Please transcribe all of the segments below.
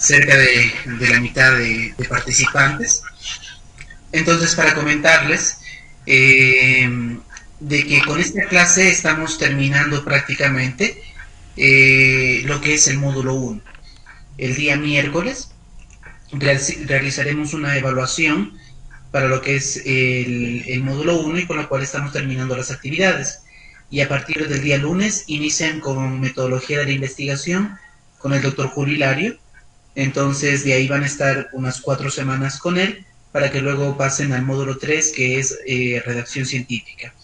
cerca de la mitad de participantes. Entonces, para comentarles de que con esta clase estamos terminando prácticamente lo que es el módulo 1. El día miércoles realizaremos una evaluación para lo que es el módulo 1 y con lo cual estamos terminando las actividades. Y a partir del día lunes inician con metodología de la investigación con el doctor Julio Hilario. Entonces de ahí van a estar unas 4 semanas con él para que luego pasen al módulo 3 que es redacción científica.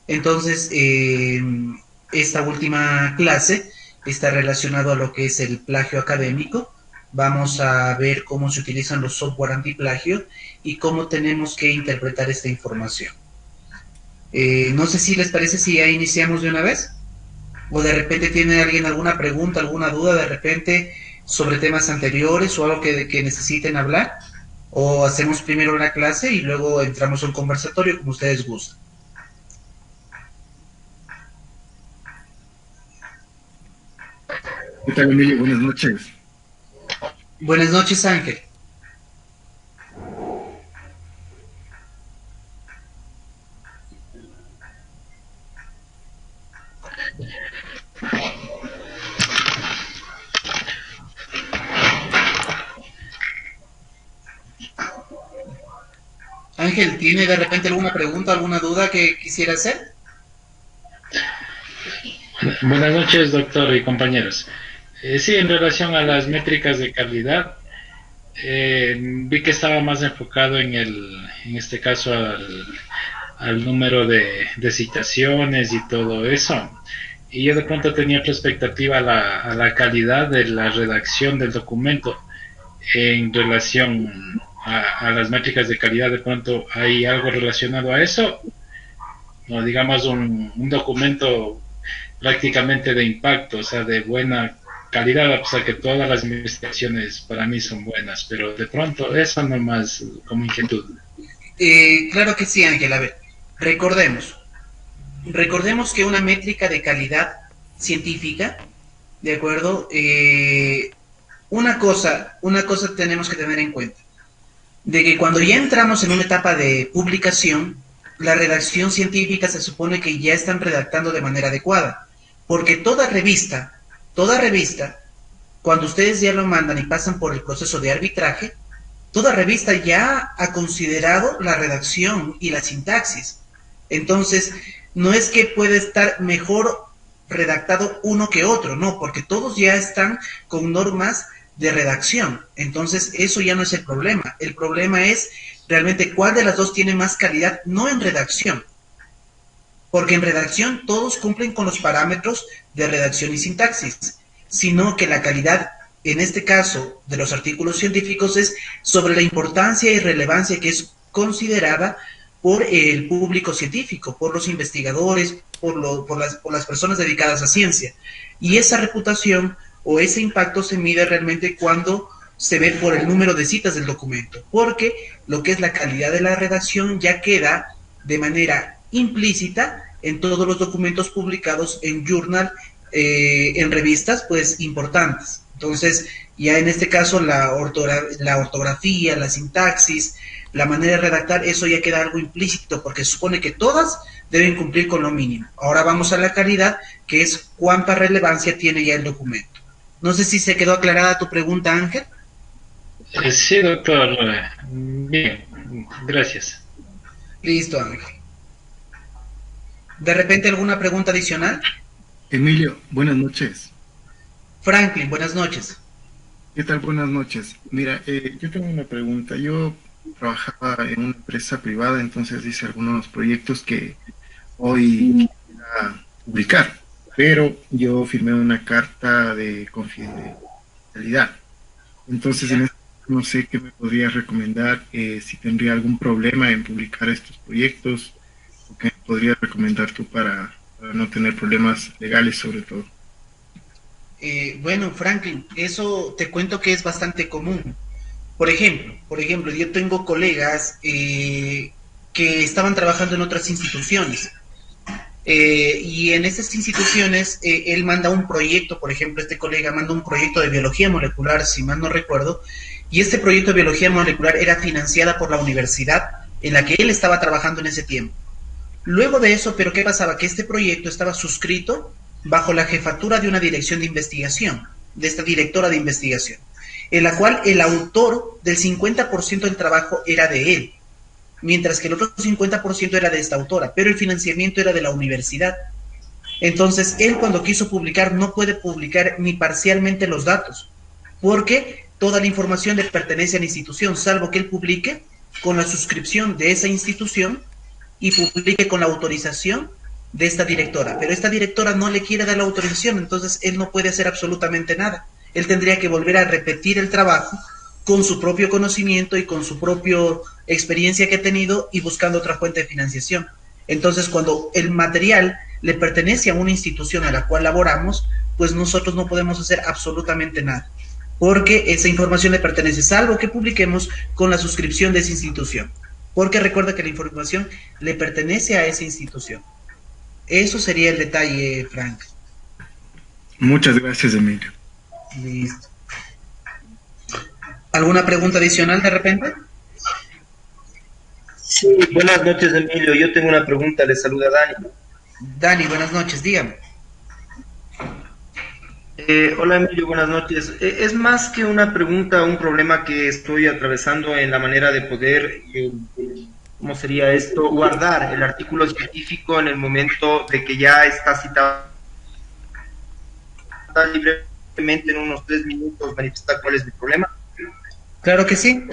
Entonces esta última clase está relacionado a lo que es el plagio académico. Vamos a ver cómo se utilizan los software antiplagio y cómo tenemos que interpretar esta información. No sé si les parece si ya iniciamos de una vez, o de repente tiene alguien alguna pregunta, alguna duda de repente sobre temas anteriores o algo que necesiten hablar, o hacemos primero la clase y luego entramos a un conversatorio como ustedes gusten. ¿Qué tal, Emilio? Buenas noches. Buenas noches, Ángel. Ángel, ¿tiene de repente alguna pregunta, alguna duda que quisiera hacer? Buenas noches, doctor y compañeros. Sí, en relación a las métricas de calidad, vi que estaba más enfocado en este caso al número de citaciones y todo eso. Y yo de pronto tenía otra expectativa a la calidad de la redacción del documento en relación a las métricas de calidad. De pronto hay algo relacionado a eso, o digamos un documento prácticamente de impacto, o sea, de buena calidad, a pesar que todas las investigaciones para mí son buenas, pero de pronto eso nomás como inquietud. Claro que sí, Ángel. A ver, recordemos que una métrica de calidad científica, ¿de acuerdo? Una cosa tenemos que tener en cuenta, de que cuando ya entramos en una etapa de publicación, la redacción científica se supone que ya están redactando de manera adecuada, porque toda revista, cuando ustedes ya lo mandan y pasan por el proceso de arbitraje, toda revista ya ha considerado la redacción y la sintaxis. Entonces, no es que puede estar mejor redactado uno que otro, no, porque todos ya están con normas de redacción. Entonces, eso ya no es el problema. El problema es realmente cuál de las dos tiene más calidad, no en redacción. Porque en redacción todos cumplen con los parámetros de redacción y sintaxis, sino que la calidad, en este caso, de los artículos científicos es sobre la importancia y relevancia que es considerada por el público científico, por los investigadores, por las personas dedicadas a ciencia. Y esa reputación o ese impacto se mide realmente cuando se ve por el número de citas del documento, porque lo que es la calidad de la redacción ya queda de manera implícita en todos los documentos publicados en journal, en revistas pues importantes. Entonces ya en este caso la ortografía, la sintaxis, la manera de redactar, eso ya queda algo implícito porque se supone que todas deben cumplir con lo mínimo. Ahora vamos a la calidad, que es cuánta relevancia tiene ya el documento. No sé si se quedó aclarada tu pregunta, Ángel. Sí, doctor. Bien, gracias. Listo, Ángel. ¿De repente alguna pregunta adicional? Emilio, buenas noches. Franklin, buenas noches. ¿Qué tal? Buenas noches. Mira, yo tengo una pregunta. Yo trabajaba en una empresa privada, entonces hice algunos proyectos que hoy quisiera publicar, pero yo firmé una carta de confidencialidad. Entonces, en este no sé qué me podrías recomendar, si tendría algún problema en publicar estos proyectos, o qué me podrías recomendar tú para no tener problemas legales sobre todo. Bueno, Franklin, eso te cuento que es bastante común. Por ejemplo, yo tengo colegas que estaban trabajando en otras instituciones. Y en estas instituciones él manda un proyecto, por ejemplo, este colega manda un proyecto de biología molecular, si mal no recuerdo, y este proyecto de biología molecular era financiada por la universidad en la que él estaba trabajando en ese tiempo. Luego de eso, ¿pero qué pasaba? Que este proyecto estaba suscrito bajo la jefatura de una dirección de investigación, de esta directora de investigación, en la cual el autor del 50% del trabajo era de él, mientras que el otro 50% era de esta autora, pero el financiamiento era de la universidad. Entonces, él cuando quiso publicar no puede publicar ni parcialmente los datos, porque toda la información le pertenece a la institución, salvo que él publique con la suscripción de esa institución y publique con la autorización de esta directora. Pero esta directora no le quiere dar la autorización, entonces él no puede hacer absolutamente nada. Él tendría que volver a repetir el trabajo con su propio conocimiento y con su propia experiencia que ha tenido y buscando otra fuente de financiación. Entonces, cuando el material le pertenece a una institución a la cual laboramos, pues nosotros no podemos hacer absolutamente nada, porque esa información le pertenece, salvo que publiquemos con la suscripción de esa institución, porque recuerda que la información le pertenece a esa institución. Eso sería el detalle, Frank. Muchas gracias, Emilio. Listo. ¿Alguna pregunta adicional de repente? Sí, buenas noches, Emilio. Yo tengo una pregunta, le saluda Dani. Dani, buenas noches, dígame. Hola, Emilio, buenas noches. Es más que una pregunta, un problema que estoy atravesando en la manera de poder, ¿cómo sería esto? Guardar el artículo científico en el momento de que ya está citado libremente en unos 3 minutos, manifestar cuál es mi problema. Claro que sí.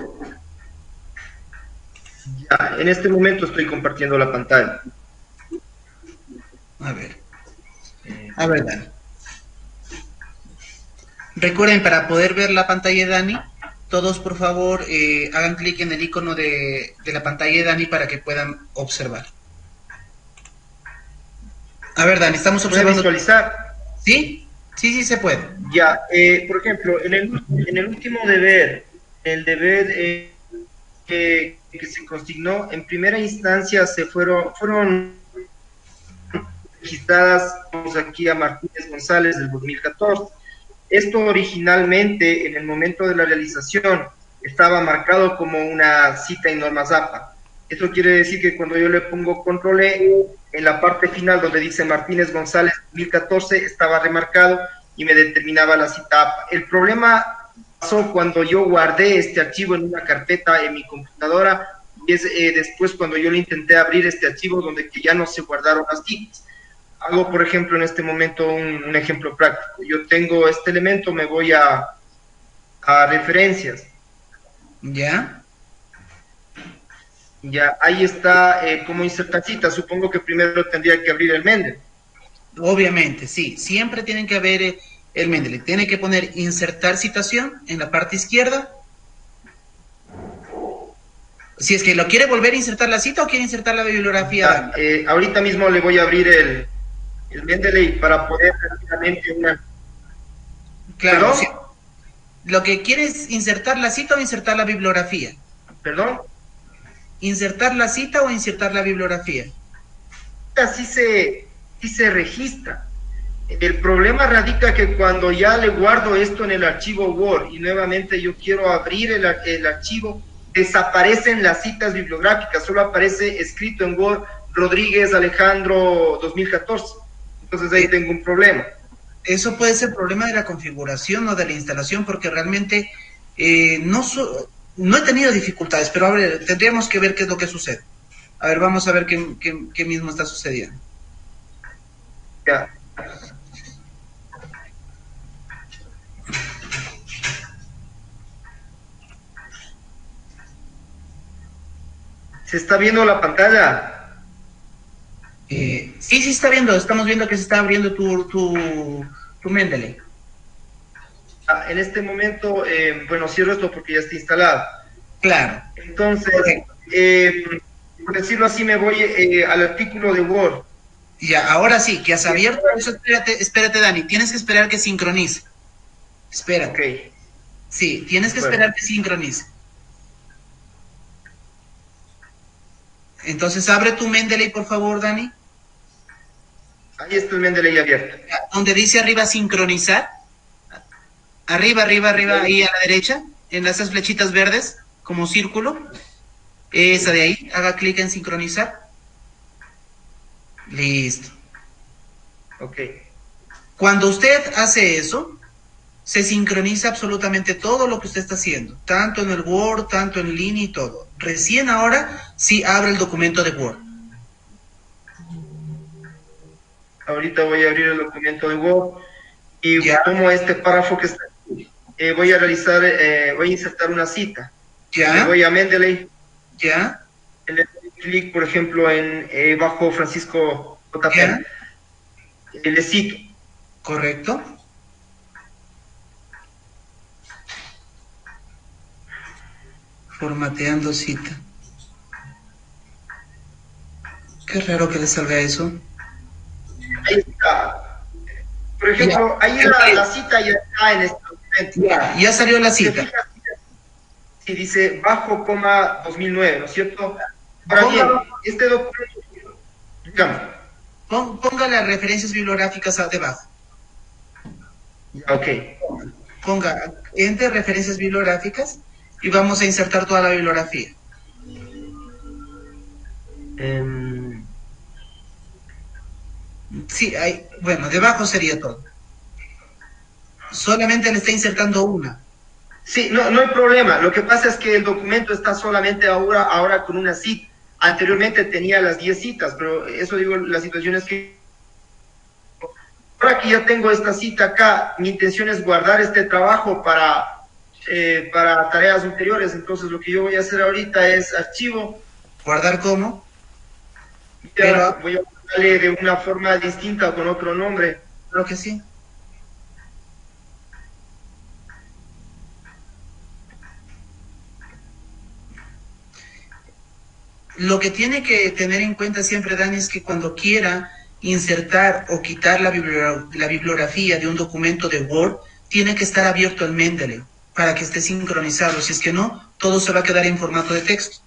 Ya, en este momento estoy compartiendo la pantalla. A ver, Dani. Recuerden, para poder ver la pantalla de Dani, todos por favor hagan clic en el icono de la pantalla de Dani para que puedan observar. A ver, Dani, estamos observando. ¿Puede visualizar? ¿Sí? Sí se puede. Ya, por ejemplo, en el último deber, el deber que se consignó, en primera instancia fueron registradas, vamos aquí a Martínez González del 2014. Esto originalmente, en el momento de la realización, estaba marcado como una cita en norma ZAPA. Eso quiere decir que cuando yo le pongo control E, en la parte final donde dice Martínez González 2014, estaba remarcado y me determinaba la cita APA. El problema pasó cuando yo guardé este archivo en una carpeta en mi computadora, y es después cuando yo le intenté abrir este archivo donde que ya no se guardaron las citas. Hago, por ejemplo, en este momento un ejemplo práctico. Yo tengo este elemento, me voy a referencias. ¿Ya? Ya, ahí está cómo insertar citas. Supongo que primero tendría que abrir el Mendeley. Obviamente, sí. Siempre tienen que haber el Mendeley. Tiene que poner insertar citación en la parte izquierda. Si es que lo quiere volver a insertar la cita o quiere insertar la bibliografía. Ahorita mismo le voy a abrir el Mendeley para poder rápidamente una... Claro, sí. Lo que quiere es insertar la cita o insertar la bibliografía. ¿Perdón? ¿Insertar la cita o insertar la bibliografía? Sí se registra. El problema radica que cuando ya le guardo esto en el archivo Word y nuevamente yo quiero abrir el archivo, desaparecen las citas bibliográficas, solo aparece escrito en Word Rodríguez Alejandro 2014. Entonces ahí tengo un problema. Eso puede ser problema de la configuración o de la instalación, porque realmente no he tenido dificultades, pero a ver, tendríamos que ver qué es lo que sucede. A ver, vamos a ver qué mismo está sucediendo. Ya. ¿Se está viendo la pantalla? Sí, está viendo, estamos viendo que se está abriendo tu Mendeley. En este momento, bueno, cierro esto porque ya está instalado. Claro. Entonces, por decirlo así, me voy al artículo de Word. Ya, ahora sí, que has abierto eso, espérate, Dani, tienes que esperar que sincronice. Espérate. Okay. Sí, tienes que esperar que sincronice. Entonces, abre tu Mendeley, por favor, Dani. Ahí está el Mendeley abierto. Donde dice arriba sincronizar. Arriba, ahí a la derecha, en esas flechitas verdes, como círculo. Esa de ahí, haga clic en sincronizar. Listo. Ok. Cuando usted hace eso, se sincroniza absolutamente todo lo que usted está haciendo, tanto en el Word, tanto en línea y todo. Recién ahora sí abre el documento de Word. Ahorita voy a abrir el documento de Word y Ya. tomo este párrafo que está aquí. Voy a insertar una cita. Le ¿Ya? voy a Mendeley, ¿Ya? le doy clic, por ejemplo, en bajo Francisco J. ¿Ya? Pena. Le cito. ¿Correcto? Formateando cita. Qué raro que le salga eso. Ahí está. Por ejemplo, ahí la cita ya está en este documento. Ya salió la ¿Se cita. fija? Sí, dice bajo coma 2009, ¿no es cierto? Ahora bien, este documento, digamos, Ponga las referencias bibliográficas debajo. ok. Ponga entre referencias bibliográficas y vamos a insertar toda la bibliografía. Sí, bueno, debajo sería todo. Solamente le está insertando una. Sí, no hay problema. Lo que pasa es que el documento está solamente ahora con una cita. Anteriormente tenía las 10 citas, pero eso digo, la situación es que ahora que ya tengo esta cita acá, mi intención es guardar este trabajo para tareas ulteriores. Entonces lo que yo voy a hacer ahorita es archivo. ¿Guardar cómo? Pero voy a darle de una forma distinta o con otro nombre. Creo que sí. Lo que tiene que tener en cuenta siempre, Dani, es que cuando quiera insertar o quitar la bibliografía de un documento de Word, tiene que estar abierto el Mendeley para que esté sincronizado. Si es que no, todo se va a quedar en formato de texto.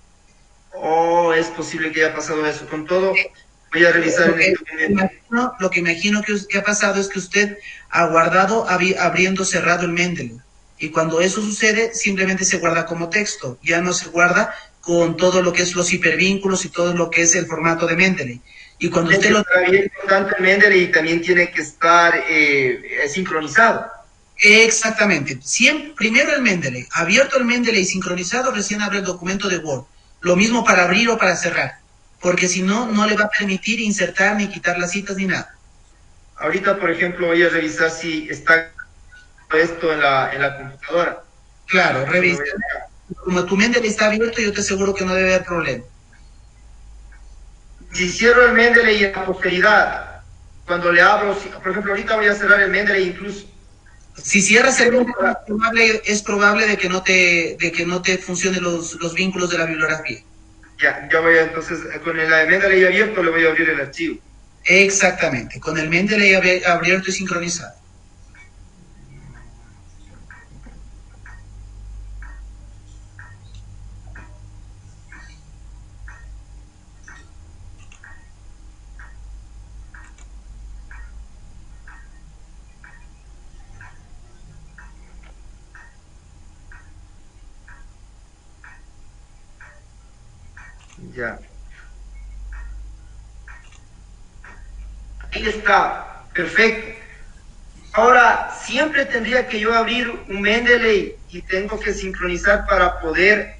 Oh, es posible que haya pasado eso. Con todo, voy a revisar en el documento. Lo que imagino que ha pasado es que usted ha guardado abriendo cerrado el Mendeley. Y cuando eso sucede, simplemente se guarda como texto. Ya no se guarda con todo lo que es los hipervínculos y todo lo que es el formato de Mendeley. Y cuando usted lo... Bien importante el Mendeley y también tiene que estar sincronizado. Exactamente. Primero el Mendeley. Abierto el Mendeley y sincronizado, recién abre el documento de Word. Lo mismo para abrir o para cerrar. Porque si no, no le va a permitir insertar ni quitar las citas ni nada. Ahorita, por ejemplo, voy a revisar si está esto en la computadora. Claro, revisa. Como tu Mendeley está abierto, yo te aseguro que no debe haber problema. Si cierro el Mendeley en la posteridad, cuando le abro, por ejemplo, ahorita voy a cerrar el Mendeley incluso. Si cierras el Mendeley, es probable de que no te funcionen los vínculos de la bibliografía. Ya voy a, entonces, con el Mendeley abierto le voy a abrir el archivo. Exactamente, con el Mendeley abierto y sincronizado. Ya. Ahí está, perfecto. Ahora, siempre tendría que yo abrir un Mendeley y tengo que sincronizar para poder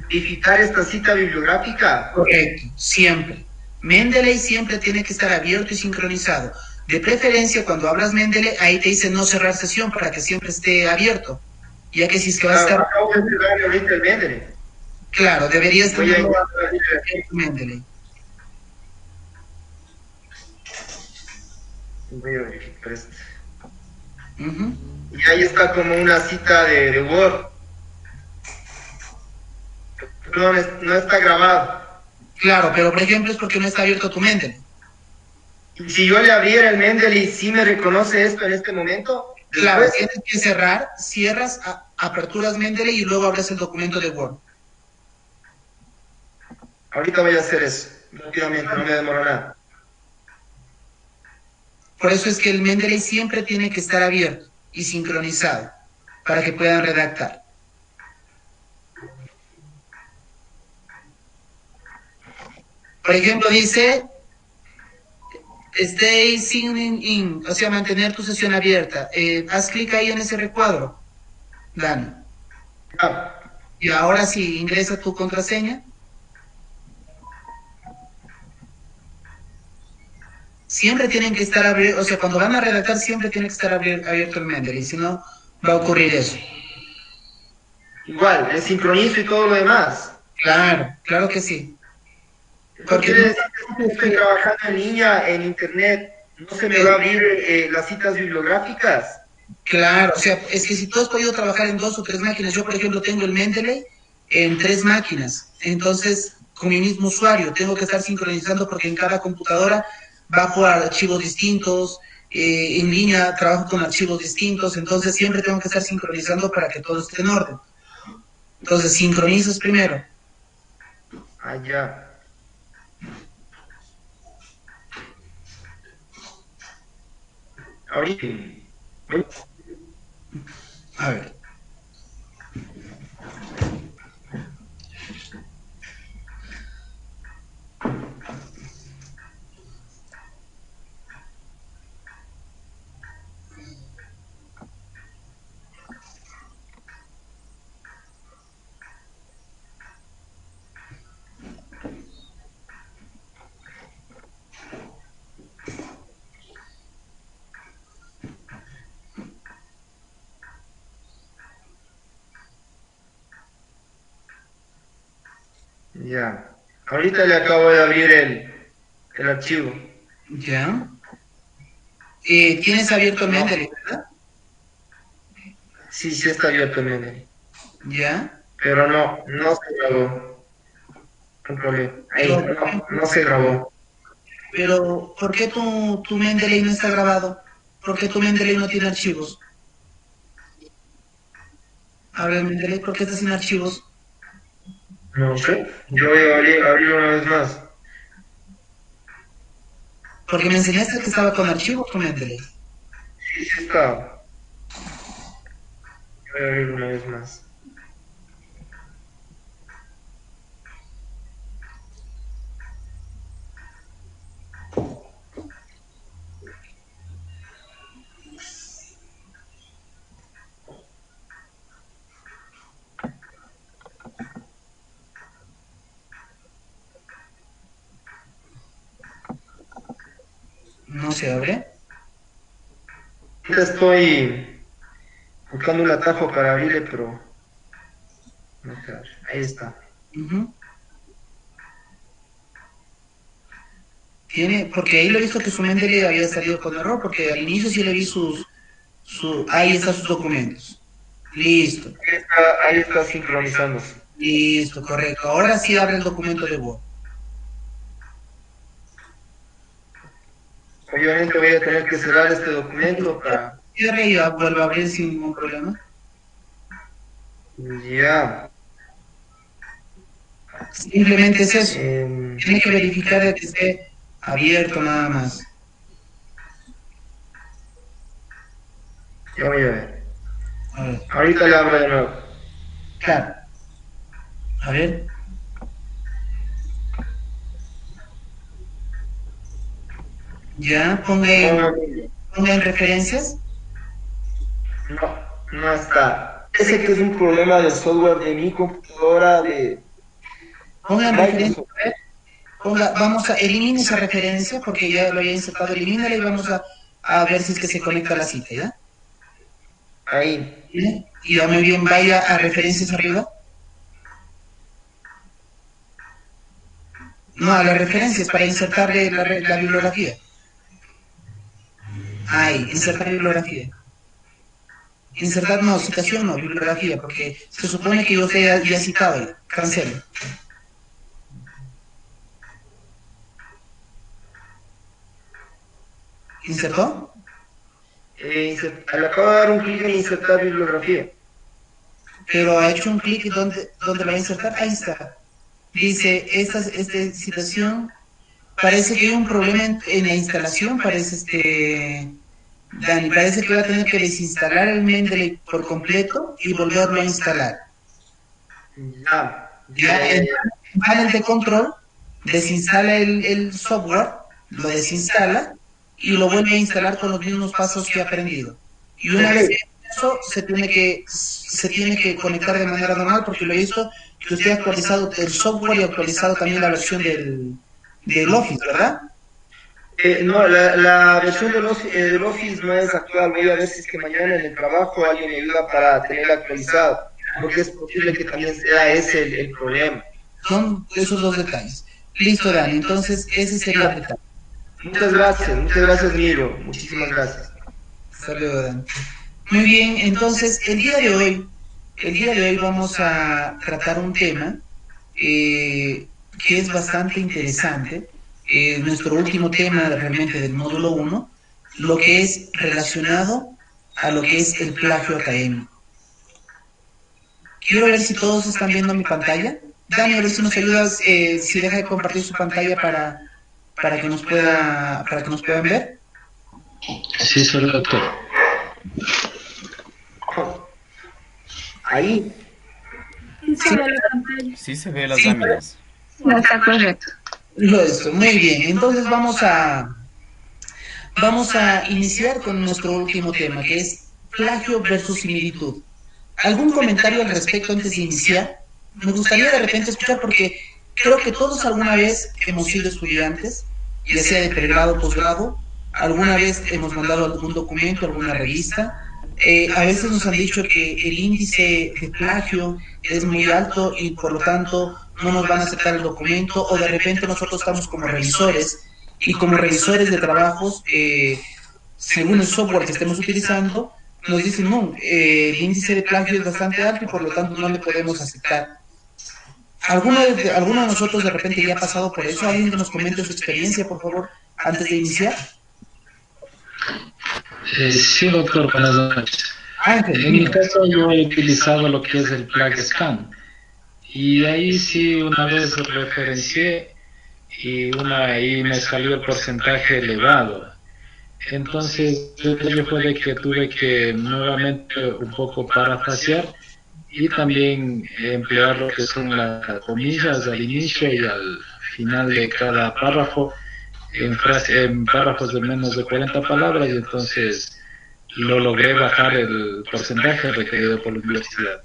verificar esta cita bibliográfica. Correcto, siempre. Mendeley siempre tiene que estar abierto y sincronizado. De preferencia, cuando hablas Mendeley, ahí te dice no cerrar sesión para que siempre esté abierto. Ya que si es que va a estar... Acabo de cerrar ahorita el Mendeley. Claro, deberías Voy a tener intentar Mendeley. Voy a verificar esto. Uh-huh. Y ahí está como una cita de Word. Perdón, no está grabado. Claro, pero por ejemplo es porque no está abierto tu Mendeley. Y si yo le abriera el Mendeley, ¿sí me reconoce esto en este momento? Claro, Después, tienes que cerrar, cierras, aperturas Mendeley y luego abres el documento de Word. ahorita voy a hacer eso, rápidamente, no me demoro nada. Por eso es que el Mendeley siempre tiene que estar abierto y sincronizado para que puedan redactar. Por ejemplo, dice, stay signing in, o sea, mantener tu sesión abierta. Haz clic ahí en ese recuadro, Dani. Ah, Y ahora sí, ingresa tu contraseña. Siempre tienen que estar abiertos, o sea, cuando van a redactar siempre tiene que estar abierto el Mendeley, si no va a ocurrir eso. igual, le sincronizo y todo lo demás. Claro, claro que sí. Eso Porque quiere decir que si estoy trabajando en línea, en internet, no se me va a abrir las citas bibliográficas. claro, o sea, es que si tú has podido trabajar en 2 o 3 máquinas, yo por ejemplo tengo el Mendeley en 3 máquinas, entonces con mi mismo usuario tengo que estar sincronizando porque en cada computadora bajo archivos distintos, en línea trabajo con archivos distintos, entonces siempre tengo que estar sincronizando para que todo esté en orden. Entonces sincronizas primero. Ah, ya. Ahorita. A ver. Ya. Ahorita le acabo de abrir el archivo. ¿Ya? Tienes abierto el Mendeley, ¿verdad? Sí, sí está abierto el menú. ¿Ya? Pero no se grabó. Controlé. Ahí, no se grabó. Pero, ¿por qué tu Mendeley no está grabado? ¿Por qué tu Mendeley no tiene archivos? Abre el Mendeley, ¿por qué está sin archivos? No sé. Yo voy a abrir una vez más. Porque me enseñaste que estaba con archivos tu Mendeley. Sí, sí está. Voy a abrir una vez más. No se abre. Ahorita estoy buscando un atajo para abrirle, pero no se abre. Ahí está. Ujú. Porque ahí lo he visto que su Mendeley había salido con error, porque al inicio sí le vi ahí están sus documentos. Listo, Ahí está sincronizándose. listo, correcto. Ahora sí abre el documento de Word. Obviamente voy a tener que cerrar este documento para... Cierre y vuelve a abrir sin ningún problema. Ya. Simplemente es eso. Em, Tiene que verificar de que esté abierto nada más. ya voy a ver. A ver, Ahorita le abro de nuevo. claro. A ver. Ya, ponga en referencias. No está. Ese que es un problema del software de mi computadora de Ponga en referencias. Microsoft. A ver. Elimine esa referencia porque ya lo había insertado. Elimínala y vamos a ver si es que se conecta a la cita, ¿ya? Ahí. ¿Sí? Y ya muy bien, vaya a referencias arriba. No, a las referencias para insertarle la bibliografía. Ahí, insertar bibliografía. Insertar no, citación no, bibliografía, porque se supone que yo usted ya citado ahí. Cancelo. ¿Insertó? Le acabo de dar un clic en insertar bibliografía. Pero ha hecho un clic y ¿dónde lo va a insertar? Ahí está. Dice, esta citación parece que hay un problema en la instalación, parece Dani, parece que va a tener que desinstalar el Mendeley por completo y volverlo a instalar. Ya en panel de control, desinstala el software, lo desinstala y lo vuelve a instalar con los mismos pasos que ha aprendido. Y una vez eso, se tiene que conectar de manera normal, porque lo he visto que usted ha actualizado el software y ha actualizado también la versión del Office, ¿verdad? No, la versión del Office no es actual. Voy a ver si es que mañana en el trabajo alguien me ayuda para tenerla actualizado, porque es posible que también sea ese el problema. Son esos dos detalles. Listo, Dani, entonces ese sería el detalle. Muchas gracias, Miro, muchísimas gracias. Saludos, Dani. Muy bien, entonces el día de hoy vamos a tratar un tema que es bastante interesante. Nuestro último tema realmente del módulo 1, lo que es relacionado a lo que es el plagio académico. Quiero ver si todos están viendo mi pantalla. Dani, a ver si nos ayudas, si deja de compartir su pantalla para que nos puedan ver. Sí, soy doctor. Ahí. Sí se ve las láminas. No está correcto. Listo, muy bien. Entonces vamos a iniciar con nuestro último tema, que es plagio versus similitud. ¿Algún comentario al respecto antes de iniciar? Me gustaría de repente escuchar, porque creo que todos alguna vez hemos sido estudiantes, ya sea de pregrado o posgrado, alguna vez hemos mandado algún documento, alguna revista. A veces nos han dicho que el índice de plagio es muy alto y por lo tanto no nos van a aceptar el documento, o de repente nosotros estamos como revisores, y como revisores de trabajos, según el software que estemos utilizando, nos dicen, no, el índice de plagio es bastante alto y por lo tanto no le podemos aceptar. ¿Alguno de nosotros de repente ya ha pasado por eso? ¿Alguien que nos comente su experiencia, por favor, antes de iniciar? Sí, doctor, buenas noches. Ángel, En mi caso yo he utilizado lo que es el Plug Scan, y ahí sí una vez referencié y ahí me salió el porcentaje elevado. Entonces yo fue de que tuve que nuevamente un poco parafrasear y también emplear lo que son las comillas al inicio y al final de cada párrafo en párrafos de menos de 40 palabras, y entonces lo logré bajar el porcentaje requerido por la universidad.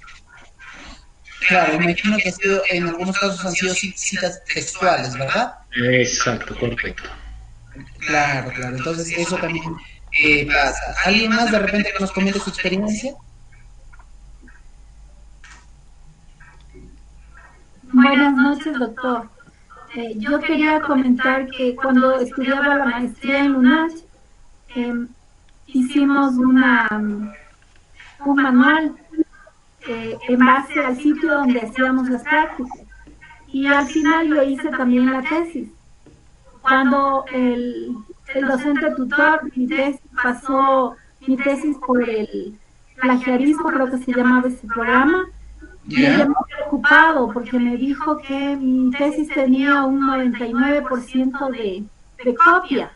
Claro, me imagino que en algunos casos han sido citas textuales, ¿verdad? Exacto, correcto. Claro, entonces eso también pasa. ¿Alguien más de repente que nos comente su experiencia? Buenas noches, doctor. Yo quería comentar que cuando estudiaba la maestría en UNACH, hicimos un manual en base al sitio donde hacíamos las prácticas. Y al final yo hice también la tesis. Cuando el docente tutor, pasó mi tesis por el plagiarismo, creo que se llamaba ese programa, me quedé muy preocupado porque me dijo que mi tesis tenía un 99% de copia.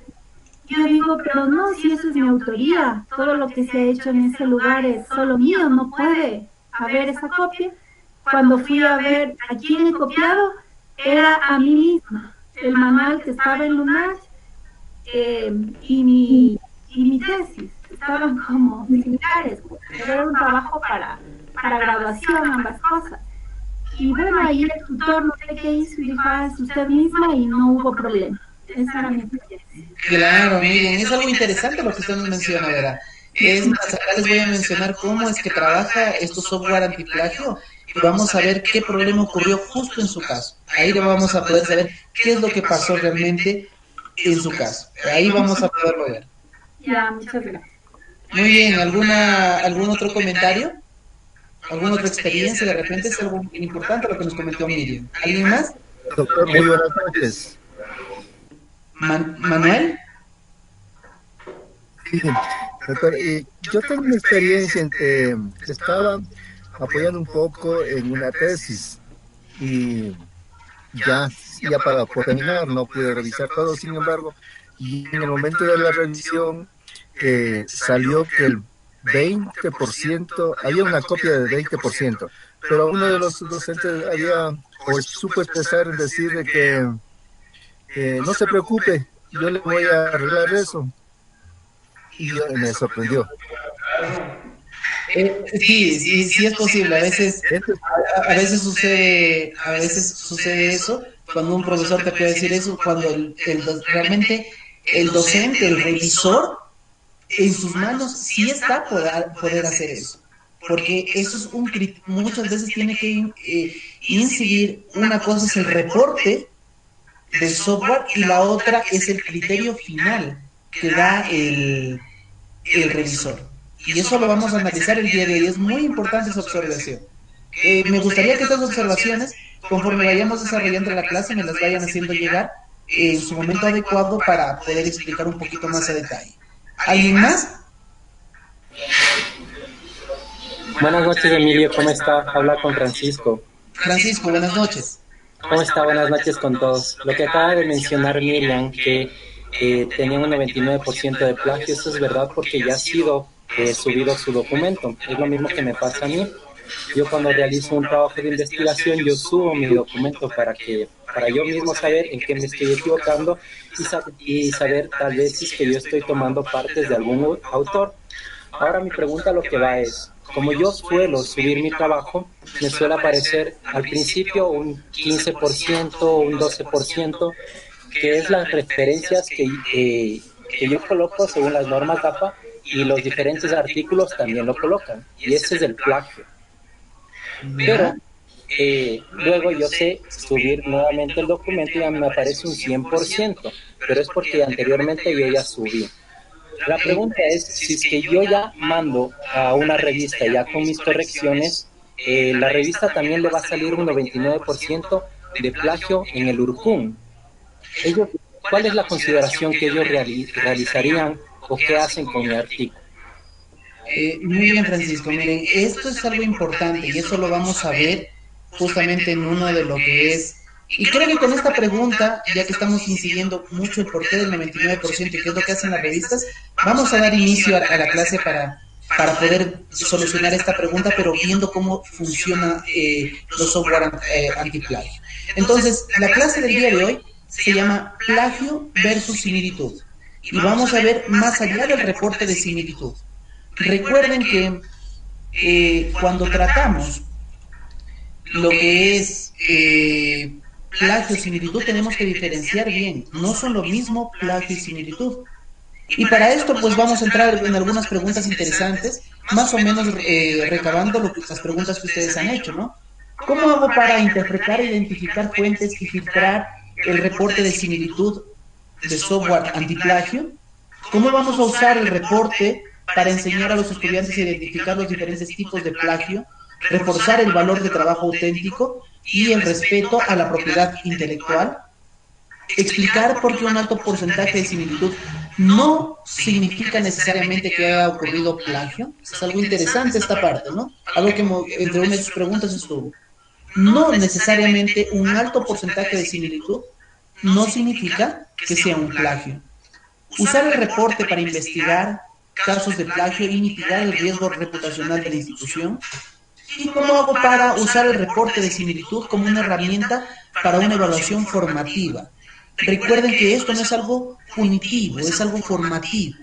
Yo digo, pero no, si eso es mi autoría, todo lo que se ha hecho en ese lugar es solo mío, no puede haber esa copia. Cuando fui a ver a quién he copiado, era a mí misma. El manual que estaba en Lunar y mi tesis estaban como similares, pero era un trabajo para graduación, ambas cosas. Y bueno, ahí el tutor no sé qué hizo y dijo, es usted misma, y no hubo problema. Esa era mi experiencia. Claro, miren, es algo interesante lo que usted nos menciona, ¿verdad? Es más, acá les voy a mencionar cómo es que trabaja estos software antiplagio, y vamos a ver qué problema ocurrió justo en su caso. Ahí le vamos a poder saber qué es lo que pasó realmente en su caso. Ahí vamos a poderlo ver. Ya, muchas gracias. Muy bien, ¿algún otro comentario? ¿Alguna otra experiencia? De repente es algo muy importante lo que nos comentó Miriam. ¿Alguien más? Doctor, muy buenas noches. ¿Manuel? Sí, doctor, yo tengo una experiencia en que estaba apoyando un poco en una tesis y ya por terminar, no pude revisar todo, sin embargo, y en el momento de la revisión salió que el 20%, había una copia del 20%, pero uno de los docentes supo expresar en decir de que no se preocupe, yo le voy a arreglar eso, y me sorprendió. Sí, sí, sí es posible. A veces sucede eso cuando un profesor te puede decir eso, cuando realmente el docente, el revisor, en sus manos sí está poder hacer eso. Porque eso es muchas veces tiene que incidir, una cosa es el reporte del software y la otra es el criterio final que da el revisor. Y eso lo vamos a analizar el día de hoy. Es muy importante esa observación. Me gustaría que estas observaciones, conforme vayamos desarrollando la clase, me las vayan haciendo llegar en su momento adecuado para poder explicar un poquito más a detalle. ¿Alguien más? Buenas noches, Emilio, ¿cómo está? Habla con Francisco. Francisco, buenas noches. ¿Cómo está? Buenas noches con todos. Lo que acaba de mencionar Miriam, que tenía un 99% de plagio, eso es verdad porque ya ha sido subido su documento. Es lo mismo que me pasa a mí. Yo cuando realizo un trabajo de investigación, yo subo mi documento para yo mismo saber en qué me estoy equivocando y saber tal vez si es que yo estoy tomando partes de algún autor. Ahora mi pregunta lo que va es, como yo suelo subir mi trabajo, me suele aparecer al principio un 15%, un 12%, que es las referencias que yo coloco según las normas DAPA y los diferentes artículos también lo colocan, y ese es el plagio. Pero luego yo sé subir nuevamente el documento y ya me aparece un 100%, pero es porque anteriormente yo ya subí. La pregunta es, si es que yo ya mando a una revista ya con mis correcciones, la revista también le va a salir un 99% de plagio en el URCUM. ¿Cuál es la consideración que ellos realizarían o qué hacen con mi artículo? Muy bien, Francisco. Miren, esto es algo importante y eso lo vamos a ver justamente en uno de lo que es. Y creo que con esta pregunta, ya que estamos incidiendo mucho el porqué del 99% y qué es lo que hacen las revistas, vamos a dar inicio a la clase para poder solucionar esta pregunta, pero viendo cómo funciona los software antiplagio. Entonces, la clase del día de hoy se llama Plagio versus Similitud. Y vamos a ver más allá del reporte de similitud. Recuerden que cuando tratamos lo que es plagio y similitud tenemos que diferenciar bien, no son lo mismo plagio y similitud. Y para esto pues vamos a entrar en algunas preguntas interesantes, más o menos recabando las preguntas que ustedes han hecho, ¿no? ¿Cómo hago para interpretar e identificar fuentes y filtrar el reporte de similitud de software antiplagio? ¿Cómo vamos a usar el reporte para enseñar a los estudiantes a identificar los diferentes tipos de plagio, reforzar el valor de trabajo auténtico y el respeto a la propiedad intelectual? Explicar por qué un alto porcentaje de similitud no significa necesariamente que haya ocurrido plagio. Es algo interesante esta parte, ¿no? Algo que entre una de sus preguntas estuvo. No necesariamente un alto porcentaje de similitud no significa que sea un plagio. Usar el reporte para investigar casos de plagio y mitigar el riesgo reputacional de la institución. ¿Y cómo hago para usar el reporte de similitud como una herramienta para una evaluación formativa? Recuerden que esto no es algo punitivo, es algo formativo,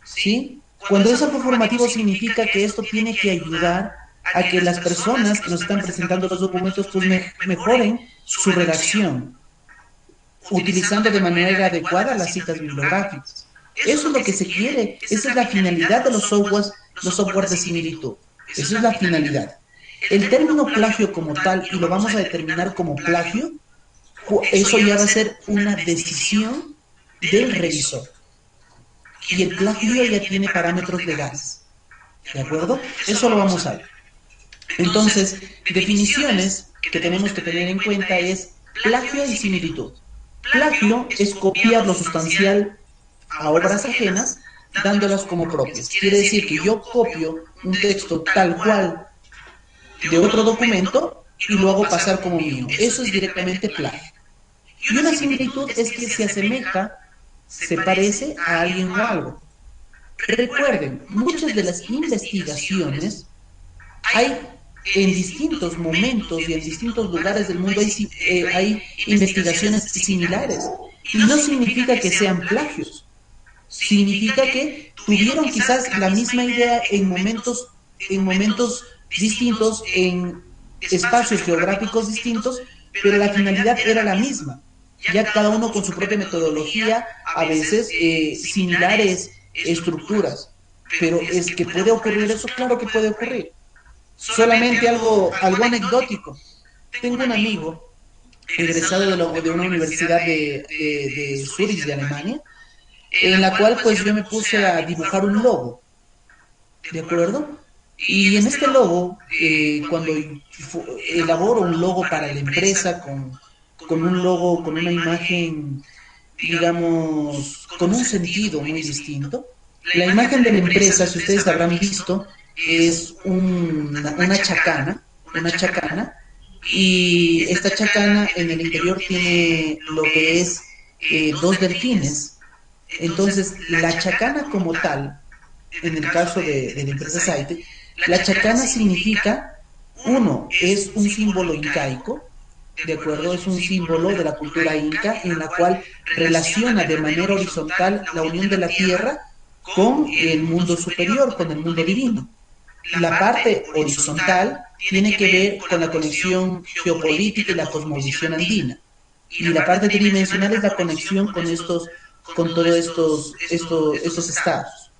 ¿sí? Cuando es algo formativo significa que esto tiene que ayudar a que las personas que nos están presentando los documentos pues mejoren su redacción, utilizando de manera adecuada las citas bibliográficas. Eso es lo que se quiere, esa es la finalidad de los softwares de similitud, esa es la finalidad. El término plagio como tal, y lo vamos a determinar como plagio, eso ya va a ser una decisión del revisor. Y el plagio ya tiene parámetros legales, ¿de acuerdo? Eso lo vamos a ver. Entonces, definiciones que tenemos que tener en cuenta es plagio y similitud. Plagio es copiar lo sustancial a obras ajenas, dándolas como propias. Quiere decir que yo copio un texto tal cual de otro documento y lo hago pasar como mío. Eso es directamente plagio. Y una similitud es que se asemeja, se parece a alguien o algo. Recuerden, muchas de las investigaciones hay en distintos momentos y en distintos lugares del mundo hay investigaciones similares. Y no significa que sean plagios. Significa que tuvieron quizás la misma idea en momentos distintos, en espacios geográficos distintos, pero la finalidad era la misma. Ya cada uno con su propia metodología, a veces similares estructuras. Pero es que puede ocurrir eso, claro que puede ocurrir. Solamente algo anecdótico. Tengo un amigo egresado de una universidad de Zurich, de Alemania, en la cual pues yo me puse a dibujar un logo, ¿de acuerdo? Y en este logo, cuando elaboro un logo para la empresa con un logo, con una imagen, digamos, con un sentido muy distinto, la imagen de la empresa, si ustedes habrán visto, es una chacana, y esta chacana en el interior tiene lo que es dos delfines. Entonces, la chacana como tal, en el caso de la empresa Saite, la chacana significa, uno, es un símbolo incaico, ¿de acuerdo? Es un símbolo de la cultura inca en la cual relaciona de manera horizontal la unión de la tierra con el mundo superior, con el mundo divino. La parte horizontal tiene que ver con la conexión geopolítica y la cosmovisión andina. Y la parte tridimensional es la conexión con todos estos estados.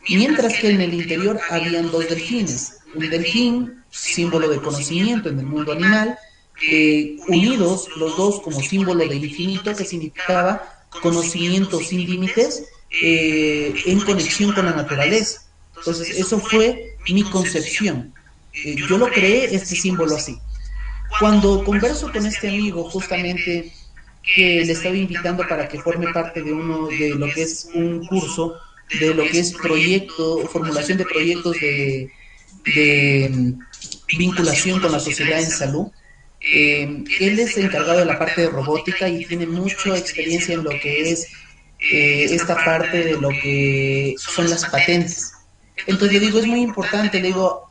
Mientras que en el interior habían dos delfines. Un delfín, símbolo de conocimiento en el mundo animal, unidos los dos como símbolo de infinito, que significaba conocimiento sin límites en conexión con la naturaleza. Entonces, eso fue mi concepción. Yo lo creé, este símbolo, así. Cuando converso con este amigo, justamente, que le estaba invitando para que forme parte de lo que es un curso, de lo que es formulación de proyectos de vinculación con la sociedad en salud. Él es encargado de la parte de robótica y tiene mucha experiencia en lo que es esta parte de lo que son las patentes. Entonces le digo, es muy importante, le digo,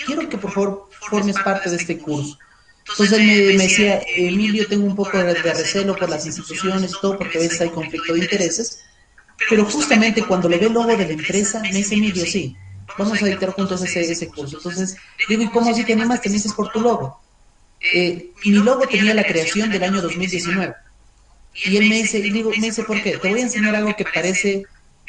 quiero que por favor formes parte de este curso. Entonces él me decía, Emilio, tengo un poco de recelo por las instituciones y todo, porque a veces hay conflicto de intereses, pero justamente cuando le ve el logo de la empresa, me dice, Emilio, sí, vamos a dictar juntos ese curso. Entonces digo, ¿y cómo si te animas? Te dices por tu logo. Mi logo tenía la creación del año 2019. Y él me dice, ¿por qué? Te voy a enseñar algo que parece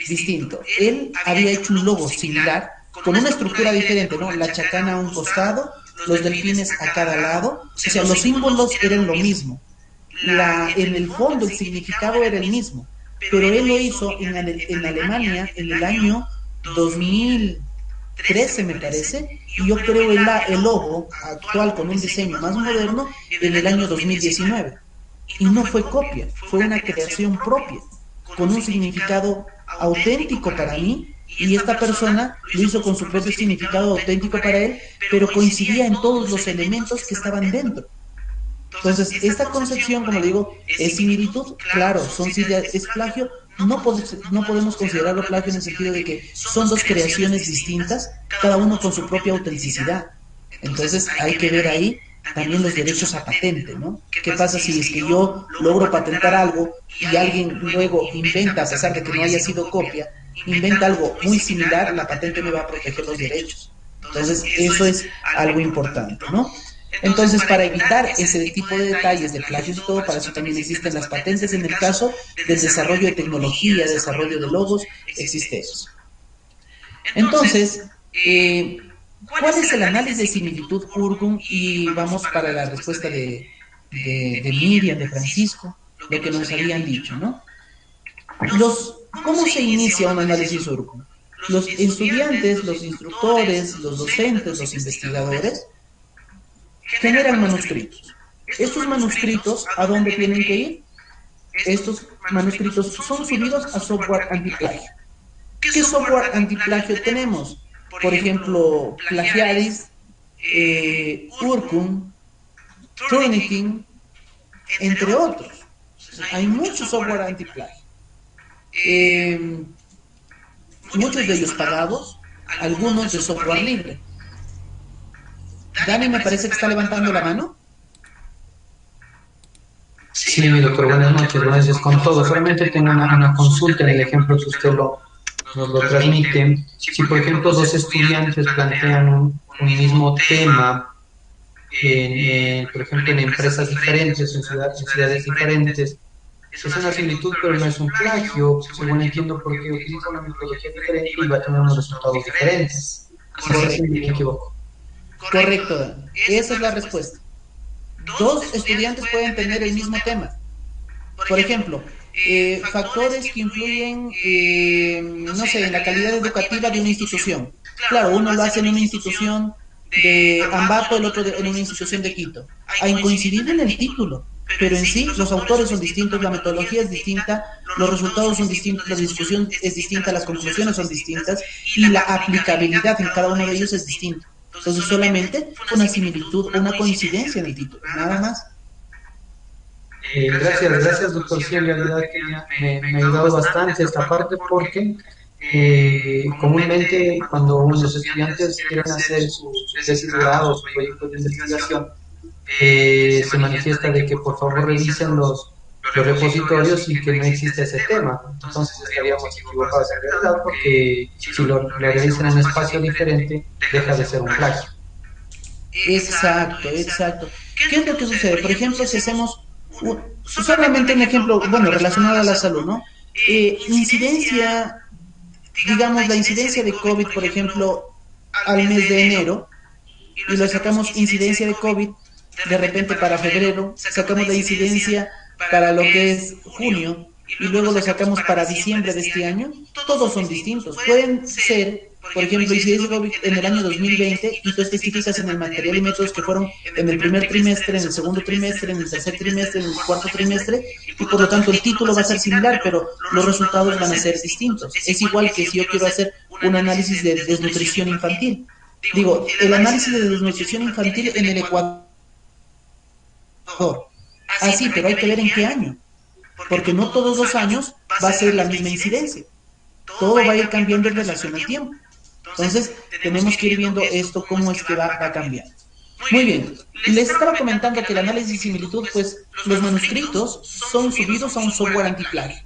distinto. Él había hecho un logo similar, con una estructura diferente, ¿no? La chacana a un costado, los delfines a cada lado, o sea, los símbolos eran lo mismo. En el fondo, el significado era el mismo, pero él lo hizo en Alemania en el año 2013, me parece, y yo creo el logo actual con un diseño más moderno en el año 2019. Y no fue copia, fue una creación propia, con un significado auténtico para mí, y esta persona lo hizo con su propio significado auténtico para él, pero coincidía en todos los elementos que estaban dentro. Entonces, esta concepción, como le digo, es similitud, claro, es plagio, no podemos considerarlo plagio en el sentido de que son dos creaciones distintas, cada uno con su propia autenticidad. Entonces, hay que ver ahí también los derechos a patente, ¿no? ¿Qué pasa si es que yo logro patentar algo y alguien luego inventa, a pesar de que no haya sido copia, inventa algo muy similar, la patente me va a proteger los derechos? Entonces, eso es algo importante, ¿no? Entonces, para evitar ese tipo de detalles de plagios y todo, para eso también existen las patentes. En el caso del desarrollo de tecnología, desarrollo de logos, existe eso. Entonces, ¿cuál es el análisis de similitud Urgun? Y vamos para la respuesta de Miriam, de Francisco, lo que nos habían dicho, ¿no? ¿Cómo se inicia un análisis Urgun? Los estudiantes, los instructores, los docentes, los investigadores generan manuscritos. Estos manuscritos, ¿a dónde tienen que ir? Estos manuscritos son subidos a software antiplagio. ¿Qué software antiplagio tenemos? Por ejemplo, Plagiaris, Urkun, Turnitin, entre otros. Hay mucho software antiplagio. Muchos de ellos pagados, algunos de software libre. Dani me parece que está levantando la mano. Sí, mi doctor, buenas noches con todo. Solamente tengo una consulta en el ejemplo que usted nos lo transmite. Si, por ejemplo, dos estudiantes plantean un mismo tema, por ejemplo, en empresas diferentes, en ciudades diferentes, es una similitud, pero no es un plagio, según entiendo, porque utiliza una metodología diferente y va a tener unos resultados diferentes. Correcto. Si me equivoco. Correcto, Dani. Esa es la respuesta. Dos estudiantes pueden tener el mismo tema. Por ejemplo, factores que influyen, no sé, en la calidad educativa de una institución. Claro, uno lo hace en una institución de Ambato, el otro en una institución de Quito. Hay coincidir en el título, pero en sí los autores son distintos, la metodología es distinta, los resultados son distintos, la discusión es distinta, las conclusiones son distintas y la aplicabilidad en cada uno de ellos es distinta. Entonces solamente una similitud, una coincidencia en el título, nada más. Gracias, doctor. Sí, en realidad que me ha ayudado bastante esta parte porque comúnmente cuando los estudiantes quieren hacer sus tesis de grado, sus proyectos de investigación, se manifiesta de que por favor revisen los repositorios y que no existe ese tema. Entonces estaríamos equivocados en realidad porque si lo realizan en un espacio diferente, deja de ser un plagio. Exacto. ¿Qué es lo que sucede? Por ejemplo, si hacemos solamente un ejemplo, bueno, relacionado a la salud, ¿no? Incidencia, digamos, la incidencia de COVID, por ejemplo, al mes de enero, y lo sacamos incidencia de COVID, de repente para febrero, sacamos la incidencia para lo que es junio, y luego lo sacamos para diciembre de este año, todos son distintos. Pueden ser, por ejemplo, incidencia de COVID en el año 2020, y tú especificas en el material y métodos que fueron en el primer trimestre, en el segundo trimestre, en el tercer trimestre, en el cuarto trimestre, y por lo tanto el título va a ser similar, pero los resultados van a ser distintos. Es igual que si yo quiero hacer un análisis de desnutrición infantil. Digo, el análisis de desnutrición infantil en el Ecuador. Sí, pero hay que ver en qué año, porque no todos los años va a ser la misma incidencia. Todo va a ir cambiando en relación al tiempo. Entonces, tenemos que ir viendo esto, cómo es que va a cambiar. Muy bien, les estaba comentando que el análisis de similitud, pues, los manuscritos son subidos a un software antiplagio.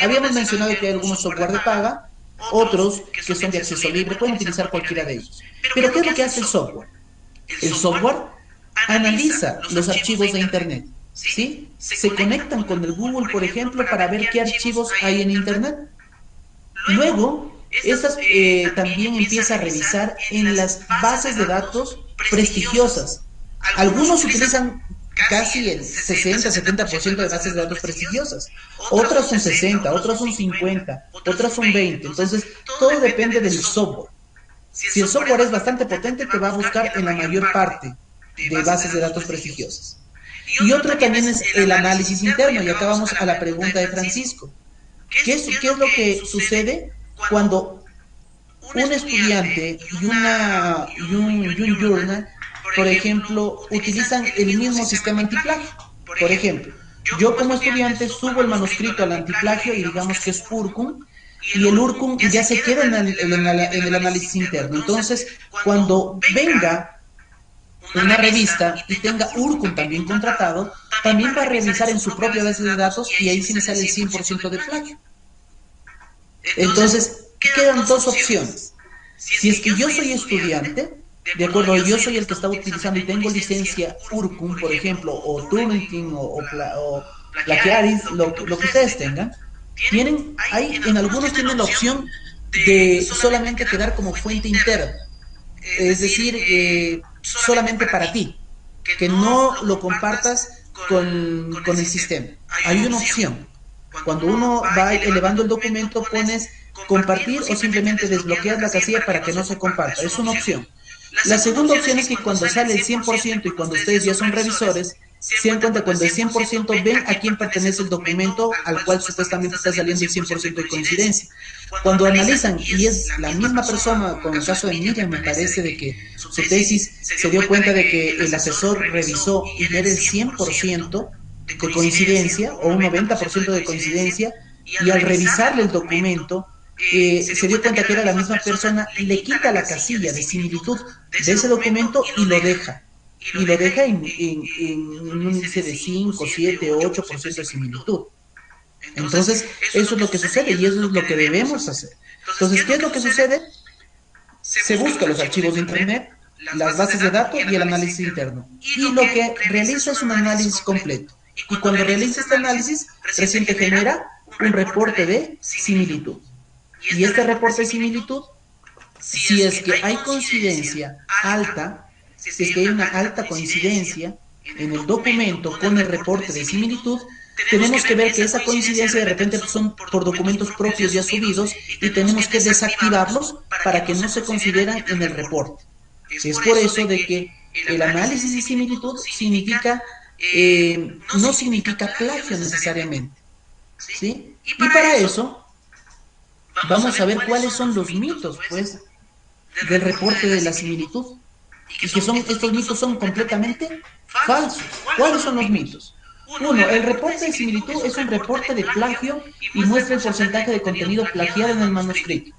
Habíamos mencionado que hay algunos software de paga, otros que son de acceso libre, pueden utilizar cualquiera de ellos. Pero ¿qué es lo que hace el software? El software analiza los archivos de Internet, ¿sí? Se conectan con el Google, por ejemplo, para ver qué archivos hay en Internet. Luego, estas también empieza a revisar en las bases de datos prestigiosas. Algunos utilizan casi el 60-70% de bases de datos prestigiosas. Otras son 60, otras son 50, otras son 20. Entonces, todo depende del software. Si el software es bastante potente, te va a buscar en la mayor parte de bases de datos prestigiosas. Y otro también es el análisis interno, y acá vamos a la pregunta de Francisco. ¿Qué es lo que sucede cuando un estudiante y un journal, por ejemplo, utilizan el mismo sistema antiplagio? Por ejemplo, yo como estudiante subo el manuscrito al antiplagio y digamos que es Urcum, y el Urcum ya se queda en el análisis interno. Entonces, cuando venga una revista y tenga Urcum también contratado, también va a revisar en su propia base de datos y ahí sí me sale el 100% de plagio. Entonces, quedan dos opciones. Si es que yo soy estudiante, de acuerdo, yo soy el que está utilizando y tengo licencia Urcum, por ejemplo, o Turnitin o Plagiaris, lo que ustedes tengan, en algunos tienen la opción de solamente quedar como fuente interna. Es decir, solamente para ti, que no lo compartas con el sistema. Hay una opción. Cuando uno va elevando el documento, pones compartir o simplemente desbloqueas la casilla para que no se comparta. Es una opción. La segunda opción es que cuando sale el 100% y cuando ustedes ya son revisores, Se dan cuenta cuando el 100% ven a quién pertenece el documento al cual supuestamente está saliendo el 100% de coincidencia. Cuando analizan y es la misma persona, con el caso de Miriam, me parece de que su tesis se dio cuenta de que el asesor revisó y era el 100% de coincidencia o un 90% de coincidencia, y al revisarle el documento se dio cuenta que era la misma persona, le quita la casilla de similitud de ese documento y lo deja. Y lo deja en un índice de 5, 7, 8% de similitud. Entonces, eso es lo que sucede y eso es lo que debemos hacer. Entonces, ¿qué es lo que sucede? Se buscan los archivos de Internet, las bases de datos y el análisis interno. Y lo que realiza es un análisis completo. Y cuando realiza este análisis, recién te genera un reporte de similitud. Y este reporte de similitud, si es que hay coincidencia alta, si es que hay una alta coincidencia en el documento con el reporte de similitud, tenemos que ver que esa coincidencia de repente son por documentos propios ya subidos y tenemos que desactivarlos para que no se consideran en el reporte. Es por eso de que el análisis de similitud significa, no significa plagio necesariamente, ¿sí? Y para eso vamos a ver cuáles son los mitos, pues, del reporte de la similitud. Y que estos mitos son completamente falsos. ¿Cuáles son los mitos? Uno, el reporte de similitud es un reporte de plagio y muestra el porcentaje de contenido plagiado en el manuscrito.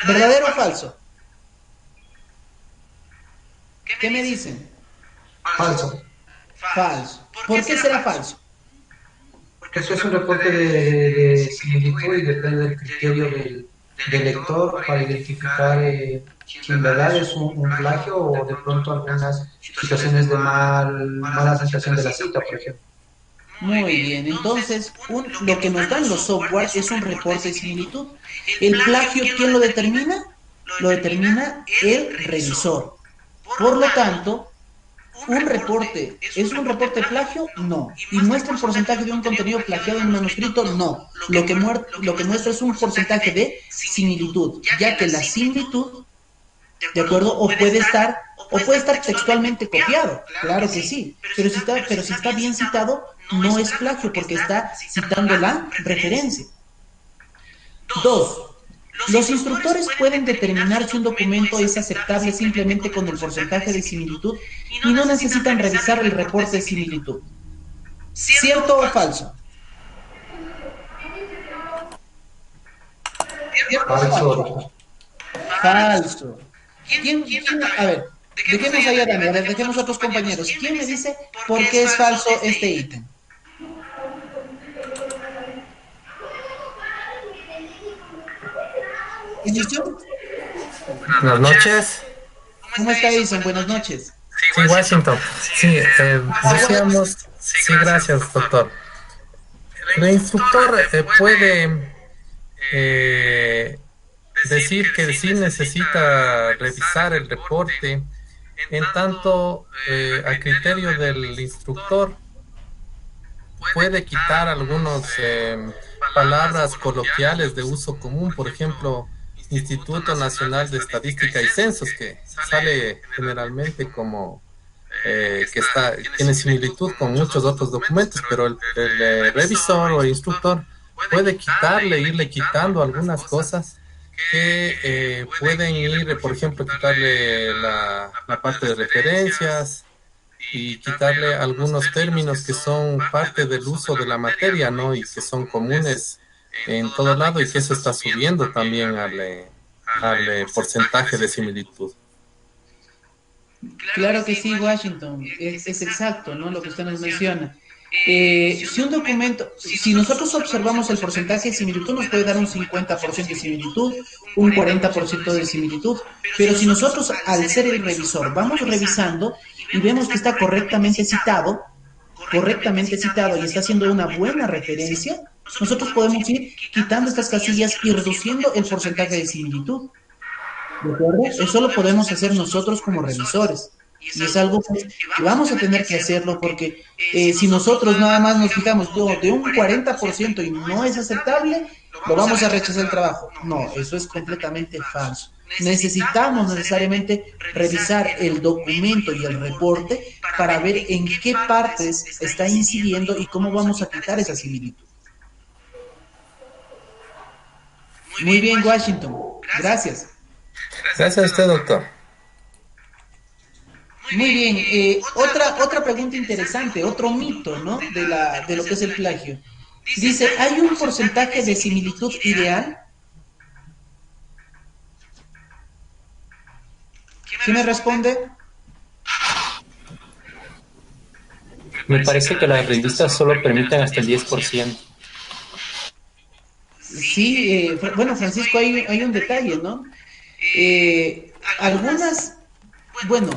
¿Verdadero o falso? ¿Qué me dicen? Falso. Falso. ¿Por qué será falso? Porque eso es un reporte de similitud y depende del criterio del lector para identificar si en verdad es un plagio o de pronto algunas situaciones de mala sensación de la cita, por ejemplo. Muy bien, entonces lo que nos dan los software es un reporte de similitud. ¿El plagio quién lo determina? Lo determina el revisor. Por lo tanto, ¿un reporte es un reporte de plagio? No. ¿Y muestra el porcentaje de un contenido plagiado en un manuscrito? No. Lo que muestra es un porcentaje de similitud, ya que la similitud, ¿de acuerdo? O puede estar textualmente copiado, claro que sí, pero si está bien citado, no es plagio porque está citando la referencia. 2. Los instructores pueden determinar si un documento es aceptable simplemente con el porcentaje de similitud y no necesitan revisar el reporte de similitud. ¿Cierto o falso? Falso. Falso. A ver, dejemos ahí a Dani, a ver, dejemos a otros compañeros. ¿Quién me dice por qué es falso este ítem? ¿Inicio? Buenas noches. ¿Cómo está, Edison? Buenas noches. Sí, Washington. Sí, decíamos, sí, gracias, doctor. El instructor puede decir que sí necesita revisar el reporte, en tanto a criterio del instructor puede quitar algunas palabras coloquiales de uso común, por ejemplo, Instituto Nacional de Estadística y Censos, que sale generalmente como que tiene similitud con muchos otros documentos, pero el revisor o el instructor puede irle quitando algunas cosas que pueden ir, por ejemplo, quitarle la parte de referencias y quitarle algunos términos que son parte del uso de la materia, ¿no? Y que son comunes en todo lado y que eso está subiendo también al porcentaje de similitud. Claro que sí, Washington, es exacto, ¿no? Lo que usted nos menciona. Si un documento, si nosotros observamos el porcentaje de similitud, nos puede dar un 50% de similitud, un 40% de similitud, pero si nosotros, al ser el revisor, vamos revisando y vemos que está correctamente citado y está haciendo una buena referencia, nosotros podemos ir quitando estas casillas y reduciendo el porcentaje de similitud. ¿De acuerdo? Eso lo podemos hacer nosotros como revisores. Y es algo que vamos a tener que hacerlo porque si nosotros nada más nos fijamos de un 40% y no es aceptable, lo vamos a rechazar el trabajo. No, eso es completamente falso. necesitamos necesariamente revisar el documento y el reporte para ver en qué partes está incidiendo y cómo vamos a quitar esa similitud. Muy bien, Washington. Gracias. Gracias a usted, doctor. Muy bien. Otra pregunta interesante, otro mito, ¿no? De lo que es el plagio. Dice, ¿hay un porcentaje de similitud ideal? ¿Quién me responde? Me parece que las revistas solo permiten hasta el 10%. Sí, bueno, Francisco, hay un detalle, ¿no? Algunas, bueno,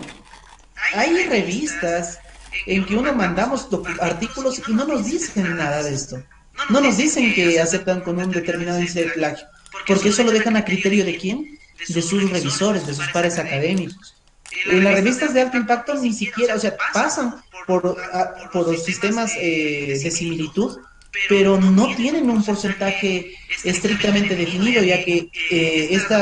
hay revistas en que uno mandamos artículos y no nos dicen nada de esto. No nos dicen que aceptan con un determinado índice de plagio, porque eso lo dejan a criterio de quién, de sus revisores, de sus pares académicos. En las revistas de alto impacto ni siquiera, o sea, pasan por los sistemas de similitud, pero no tienen un porcentaje estrictamente definido, ya que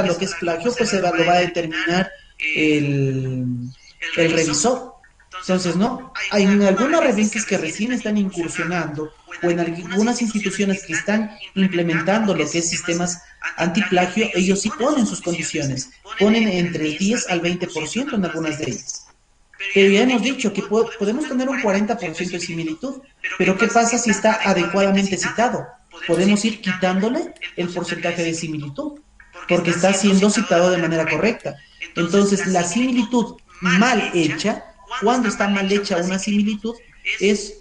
lo que es plagio, pues lo va a determinar el revisor. Entonces, no, hay en algunas revistas que recién están incursionando o en algunas instituciones que están implementando lo que es sistemas antiplagio, ellos sí ponen sus condiciones, ponen entre el 10 al 20% en algunas de ellas. Pero ya hemos dicho que podemos tener un 40% de similitud, pero ¿qué pasa si está adecuadamente citado? Podemos ir quitándole el porcentaje de similitud, porque está siendo citado de manera correcta. Entonces, la similitud mal hecha, cuando está mal hecha una similitud, es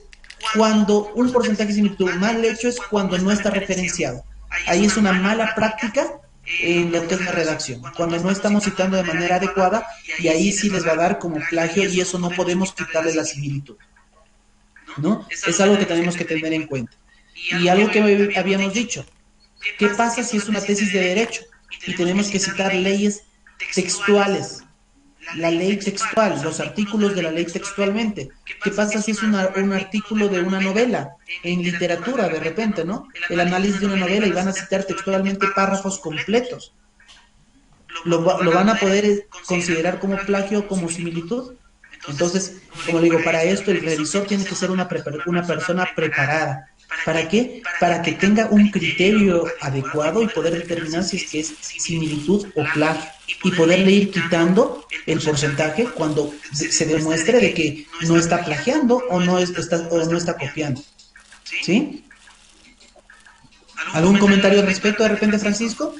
cuando un porcentaje de similitud mal hecho es cuando no está referenciado. Ahí es una mala práctica en lo que es la redacción, cuando no estamos citando de manera adecuada, y ahí sí les va a dar como plagio, y eso no podemos quitarle la similitud, ¿no? Es algo que tenemos que tener en cuenta. Y algo que habíamos dicho, ¿qué pasa si es una tesis de derecho y tenemos que citar leyes textuales? La ley textual, los artículos de la ley textualmente. ¿Qué pasa si es un artículo de una novela, en literatura de repente, ¿no? El análisis de una novela y van a citar textualmente párrafos completos. ¿Lo van a poder considerar como plagio o como similitud? Entonces, como digo, para esto el revisor tiene que ser una persona preparada. ¿Para qué? Para que tenga un criterio adecuado y poder determinar si es que es similitud o plagio, y poderle ir quitando el porcentaje cuando se demuestre de que no está plagiando o no está copiando. ¿Sí? ¿Algún comentario al respecto de repente, Francisco?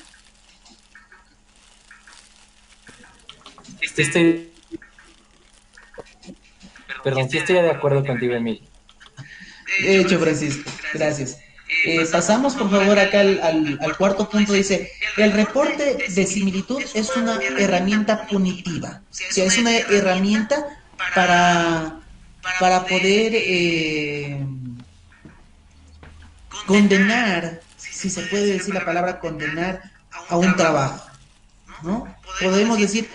Perdón, sí estoy de acuerdo contigo, Emilio. De hecho, Francisco, gracias. Pasamos, por favor, acá al cuarto punto. Dice, el reporte de similitud es una herramienta punitiva. O sea, es una herramienta para poder condenar, si se puede decir la palabra condenar, a un trabajo, ¿no? Podemos decir,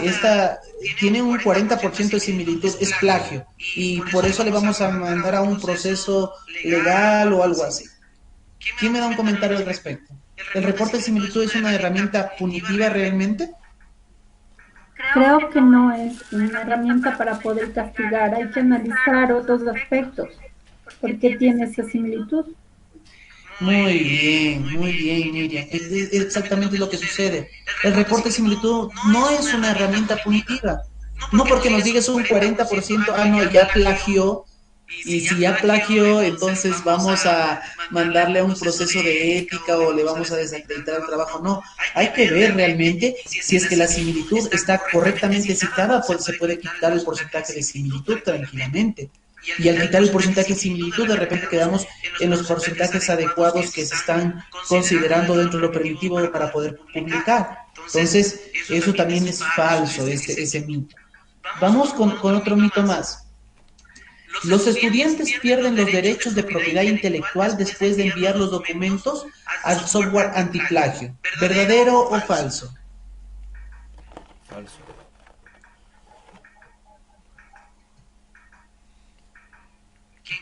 esta tiene un 40% de similitud, es plagio, y por eso le vamos a mandar a un proceso legal o algo así. ¿Quién me da un comentario al respecto? ¿El reporte de similitud es una herramienta punitiva realmente? Creo que no es una herramienta para poder castigar. Hay que analizar otros aspectos. ¿Por qué tiene esa similitud? Muy bien, muy bien, Miriam. Es exactamente lo que sucede. El reporte de similitud no es una herramienta punitiva. No porque nos digas un 40%, no, ya plagió, y si ya plagió, entonces vamos a mandarle a un proceso de ética o le vamos a desacreditar el trabajo. No, hay que ver realmente si es que la similitud está correctamente citada, pues se puede quitar el porcentaje de similitud tranquilamente. Y al quitar el porcentaje de similitud, de repente quedamos en los porcentajes adecuados que se están considerando dentro de lo permitivo para poder publicar. Entonces, eso también es falso, ese mito. Vamos con otro mito más. Los estudiantes pierden los derechos de propiedad intelectual después de enviar los documentos al software antiplagio. ¿Verdadero o falso? Falso.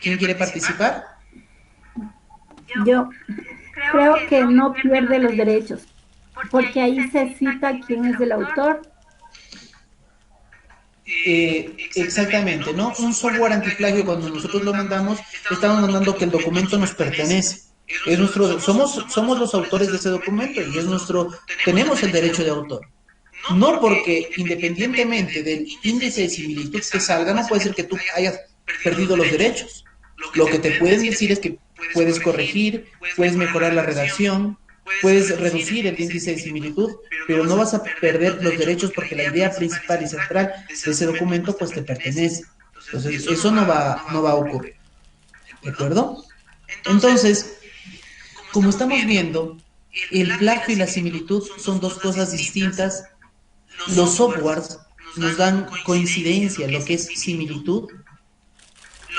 ¿Quién quiere participar? Yo creo que no pierde los derechos. porque ahí se cita quién es el autor. Exactamente, ¿no? Un software antiplagio, cuando nosotros lo mandamos, estamos mandando que el documento nos pertenece. Es nuestro, somos los autores de ese documento y es nuestro, tenemos el derecho de autor. No porque independientemente del índice de similitud que salga, no puede ser que tú hayas perdido los derechos. Lo que te pueden decir es que puedes corregir, puedes mejorar la redacción, puedes reducir el índice de similitud, pero no vas a perder los derechos porque la idea principal y central de ese documento pues te pertenece. Entonces, eso no va a ocurrir. ¿De acuerdo? Entonces, como estamos viendo, el plagio y la similitud son dos cosas distintas. Los softwares nos dan coincidencia en lo que es similitud.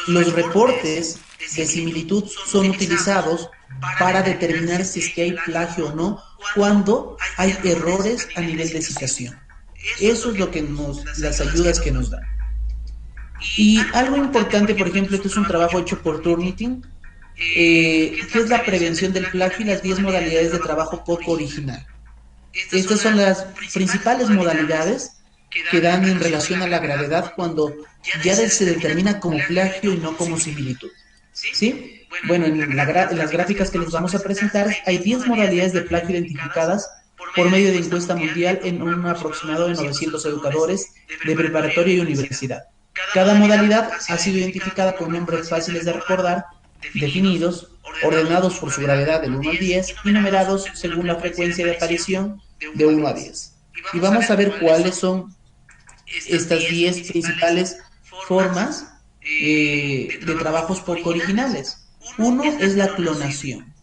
Los reportes de similitud son utilizados para determinar si es que hay plagio o no cuando hay errores a nivel de citación. Eso es lo que las ayudas que nos dan. Y algo importante, por ejemplo, este es un trabajo hecho por Turnitin, que es la prevención del plagio y las 10 modalidades de trabajo poco original. Estas son las principales modalidades que dan en relación a la gravedad cuando ya se determina como plagio y no como similitud. ¿Sí? Bueno, en las gráficas que les vamos a presentar hay 10 modalidades de plagio identificadas por medio de encuesta mundial en un aproximado de 900 educadores de preparatoria y universidad. Cada modalidad ha sido identificada con nombres fáciles de recordar, definidos, ordenados por su gravedad del 1 al 10 y numerados según la frecuencia de aparición de 1 a 10. Y vamos a ver cuáles son estas 10 principales formas de trabajos poco originales. Uno es la clonación.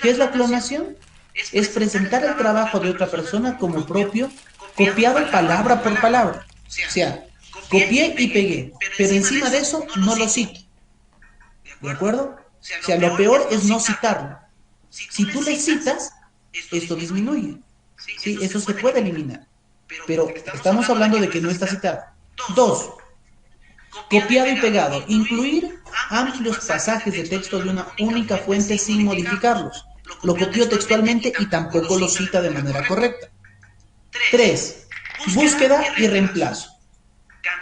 ¿Qué es la clonación? Es presentar el trabajo de otra persona como propio, copiado palabra por palabra. O sea, copié y pegué, pero encima de eso no lo cito. ¿De acuerdo? O sea, lo peor es no citarlo. Si tú le citas, esto disminuye. ¿Sí? Eso se puede eliminar. Pero estamos hablando de que no está citado. 2. Copiado y pegado. Incluir amplios pasajes de texto de una única fuente sin modificarlos. Lo copió textualmente y tampoco lo cita de manera correcta. 3. Búsqueda y reemplazo.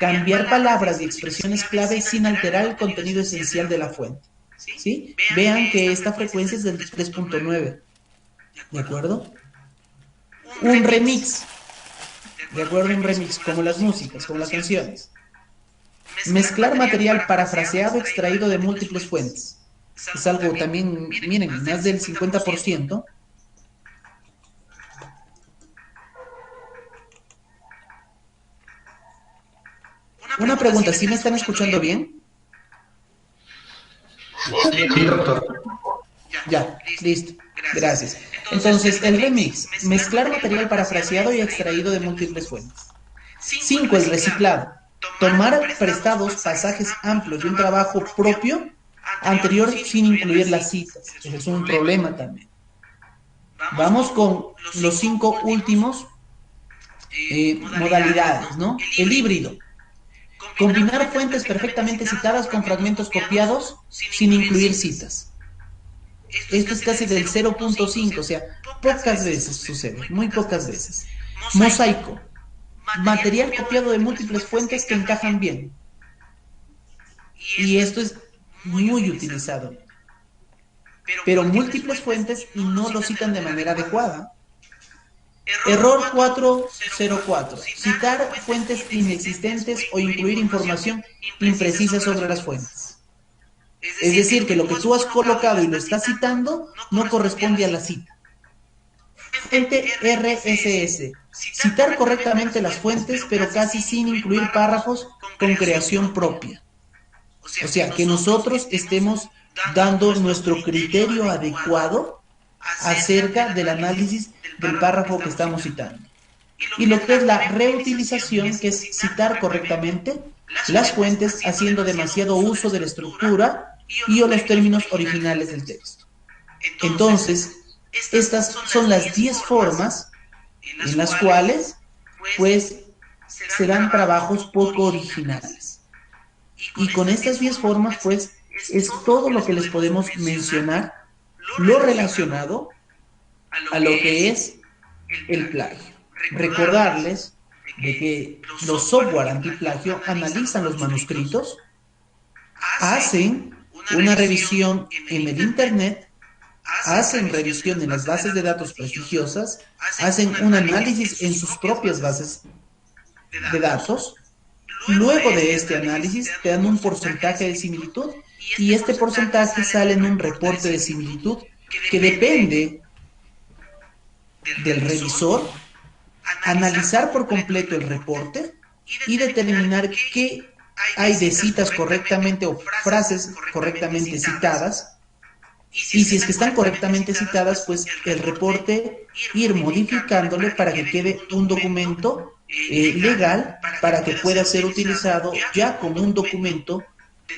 Cambiar palabras y expresiones clave sin alterar el contenido esencial de la fuente. ¿Sí? Vean que esta frecuencia es del 3.9. ¿De acuerdo? Un remix. ¿De acuerdo? Un remix, como las músicas, como las canciones. Mezclar material parafraseado extraído de múltiples fuentes. Es algo también, miren, más del 50%. Una pregunta, ¿sí me están escuchando bien? Sí, doctor. Ya, listo. Gracias. Entonces, el remix, mezclar material parafraseado y extraído de múltiples fuentes. 5. El reciclado. Tomar prestados pasajes amplios de un trabajo propio anterior sin incluir las citas. Ese es un problema también. Vamos con los 5 últimos modalidades, ¿no? El híbrido. Combinar fuentes perfectamente citadas con fragmentos copiados sin incluir citas. Esto es casi del 0.5, o sea, pocas veces sucede, muy pocas veces. Mosaico. Material copiado de múltiples fuentes que encajan bien. Y esto es muy utilizado. Pero múltiples fuentes y no lo citan de manera adecuada. Error 404. Citar fuentes inexistentes o incluir información imprecisa sobre las fuentes. Es decir, que lo que tú has colocado y lo estás citando no corresponde a la cita. Fuente RSS. Citar correctamente las fuentes, pero casi sin incluir párrafos con creación propia. O sea, que nosotros estemos dando nuestro criterio adecuado acerca del análisis del párrafo que estamos citando. Y lo que es la reutilización, que es citar correctamente las fuentes haciendo demasiado uso de la estructura y o los términos originales del texto. Entonces, estas son las 10 formas en las cuales, pues, se dan trabajos poco originales. Y con estas 10 formas, pues, es todo lo que les podemos mencionar, lo relacionado a lo que es el plagio. Recordarles de que los software antiplagio analizan los manuscritos, hacen una revisión en el Internet, hacen revisión en las bases de datos prestigiosas, hacen un análisis en sus propias bases de datos. Luego de este análisis te dan un porcentaje de similitud y este porcentaje sale en un reporte de similitud que depende del revisor analizar por completo el reporte y determinar qué hay de citas correctamente o frases correctamente citadas, y si es que están correctamente citadas, pues el reporte ir modificándole para que quede un documento legal para que pueda ser utilizado ya como un documento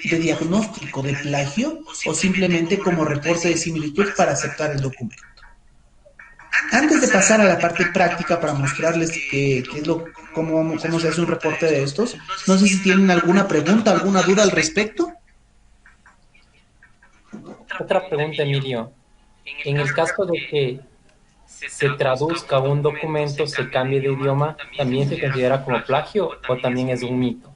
de diagnóstico de plagio o simplemente como reporte de similitud para aceptar el documento. Antes de pasar a la parte práctica para mostrarles cómo se hace un reporte de estos, no sé si tienen alguna pregunta, alguna duda al respecto. Otra pregunta, Emilio. En el caso de que se traduzca un documento, se cambie de idioma, ¿también se considera como plagio o también es un mito?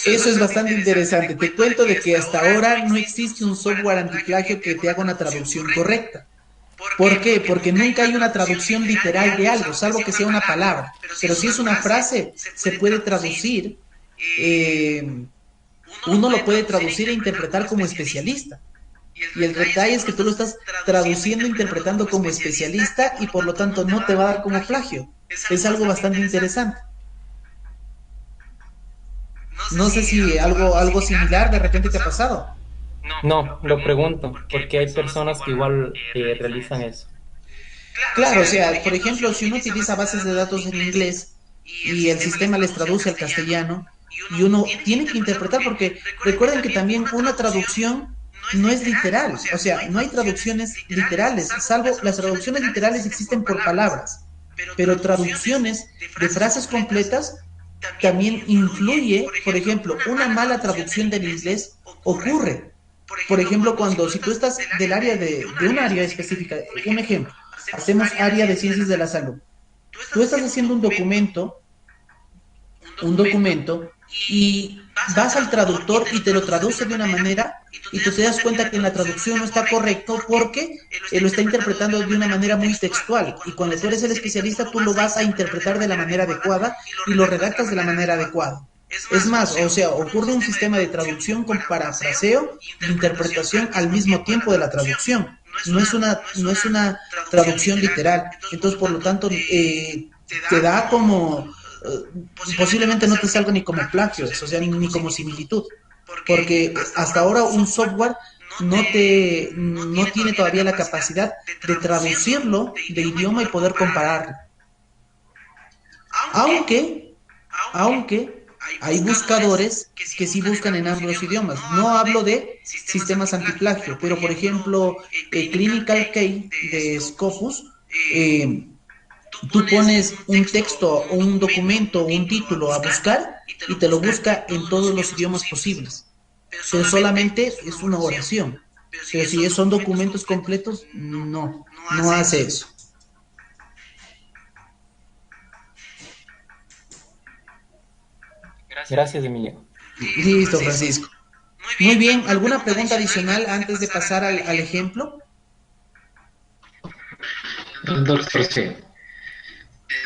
Eso es bastante interesante. Te cuento de que hasta ahora no existe un software antiplagio que te haga una traducción correcta. ¿Por qué? Porque nunca hay una traducción literal de algo, salvo que sea una palabra. Pero si es una frase, se puede traducir. Uno lo puede traducir e interpretar como especialista. Y el detalle es que tú lo estás traduciendo, interpretando como especialista y por lo tanto no te va a dar como plagio. Es algo bastante interesante. No sé si algo similar de repente te ha pasado. No, lo pregunto, porque hay personas que igual realizan eso. Claro, o sea, por ejemplo, si uno utiliza bases de datos en inglés y el sistema les traduce al castellano y uno tiene que interpretar, porque recuerden que también una traducción no es literal, o sea, no hay traducciones literales, salvo las traducciones literales existen por palabras, pero traducciones de frases completas también influye. Por ejemplo, una mala traducción del inglés ocurre. Por ejemplo, si tú estás del área de un área específica, un ejemplo, hacemos área de ciencias de la salud. Tú estás haciendo un documento y vas al traductor y te lo traduce de una manera y tú te das cuenta que en la traducción no está correcto porque lo está interpretando de una manera muy textual, y cuando tú eres el especialista tú lo vas a interpretar de la manera adecuada y lo redactas de la manera adecuada. Es más, o sea, ocurre un sistema de traducción con parafraseo e interpretación al mismo tiempo de la traducción. No es una traducción literal. Entonces, por lo tanto, te da como posiblemente no te salga ni como plagio, o sea, ni como similitud, porque hasta ahora un software no tiene todavía la capacidad de traducirlo de idioma y poder compararlo. Aunque hay buscadores que sí buscan en ambos idiomas. No hablo de sistemas antiplagio, pero por ejemplo, Clinical Key de Scopus, tú pones un texto o un documento o un título a buscar y te lo busca en todos los idiomas posibles. Pero solamente es una oración. Pero si son documentos completos, no hace eso. Gracias, Emilio. Listo, Francisco. Muy bien, ¿alguna pregunta adicional antes de pasar al ejemplo? Doctor, sí.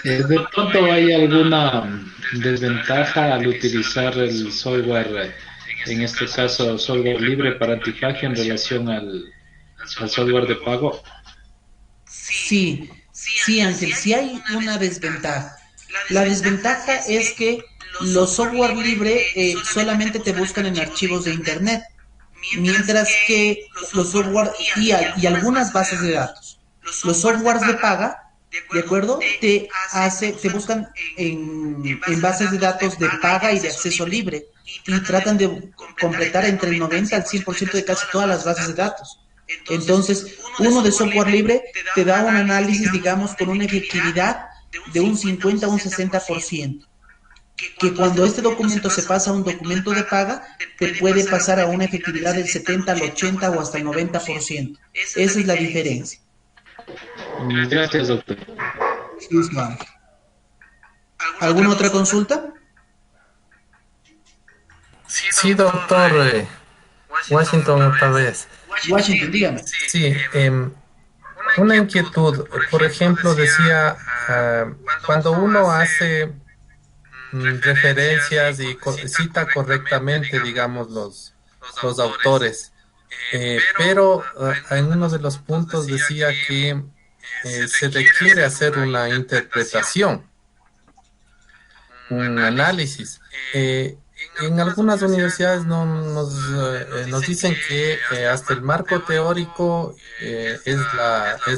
¿De pronto hay alguna desventaja al utilizar el software, en este caso software libre para antiplagio en relación al software de pago? Sí, Ángel, sí hay una desventaja. La desventaja es que los software libre solamente te buscan en archivos de internet, mientras que los software y algunas bases de datos, los softwares de paga, ¿de acuerdo? Te buscan en bases de datos de paga y de acceso libre y tratan de completar entre el 90 al 100% de casi todas las bases de datos. Entonces, uno de software libre te da un análisis, digamos, con una efectividad de un 50 a un 60%. Que cuando este documento se pasa a un documento de paga, te puede pasar a una efectividad del 70 al 80 o hasta el 90%. Esa es la diferencia. Gracias, doctor. Isma. ¿Alguna otra consulta? Sí, doctor. Washington otra vez. Washington, dígame. Sí, una inquietud. Por ejemplo, decía, cuando uno hace referencias y cita correctamente, digamos, los autores, pero en uno de los puntos decía que se requiere hacer una interpretación, un análisis. En algunas universidades nos dicen que hasta el marco teórico es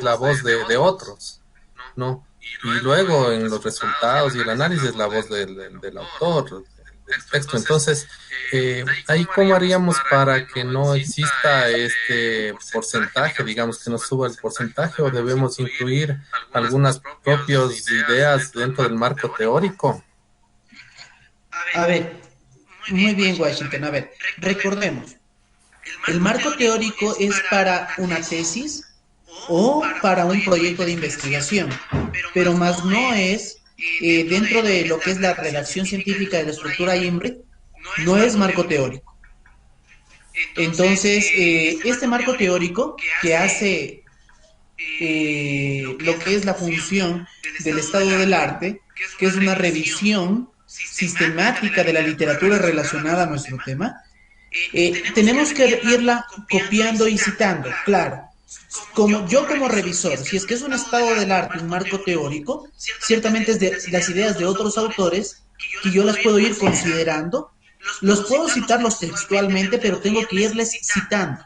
la voz de otros, ¿no? Y luego en los resultados y el análisis la voz del autor, del texto. Entonces, ahí cómo haríamos para que no exista este porcentaje, digamos, que no suba el porcentaje, o debemos incluir algunas propias ideas dentro del marco teórico. A ver, muy bien, Washington. A ver, recordemos, el marco teórico es para una tesis o para un proyecto de investigación, pero más no es dentro de lo que es la redacción científica de la estructura IMRIT, no es marco teórico. Entonces, este marco teórico que hace lo que es la función del estado del arte, que es una revisión sistemática de la literatura relacionada a nuestro tema, tenemos que irla copiando y citando, claro. Como revisor, si es que es un estado del arte, un marco teórico, ciertamente es de las ideas de otros autores que yo las puedo ir considerando, los puedo citarlos textualmente, pero tengo que irles citando.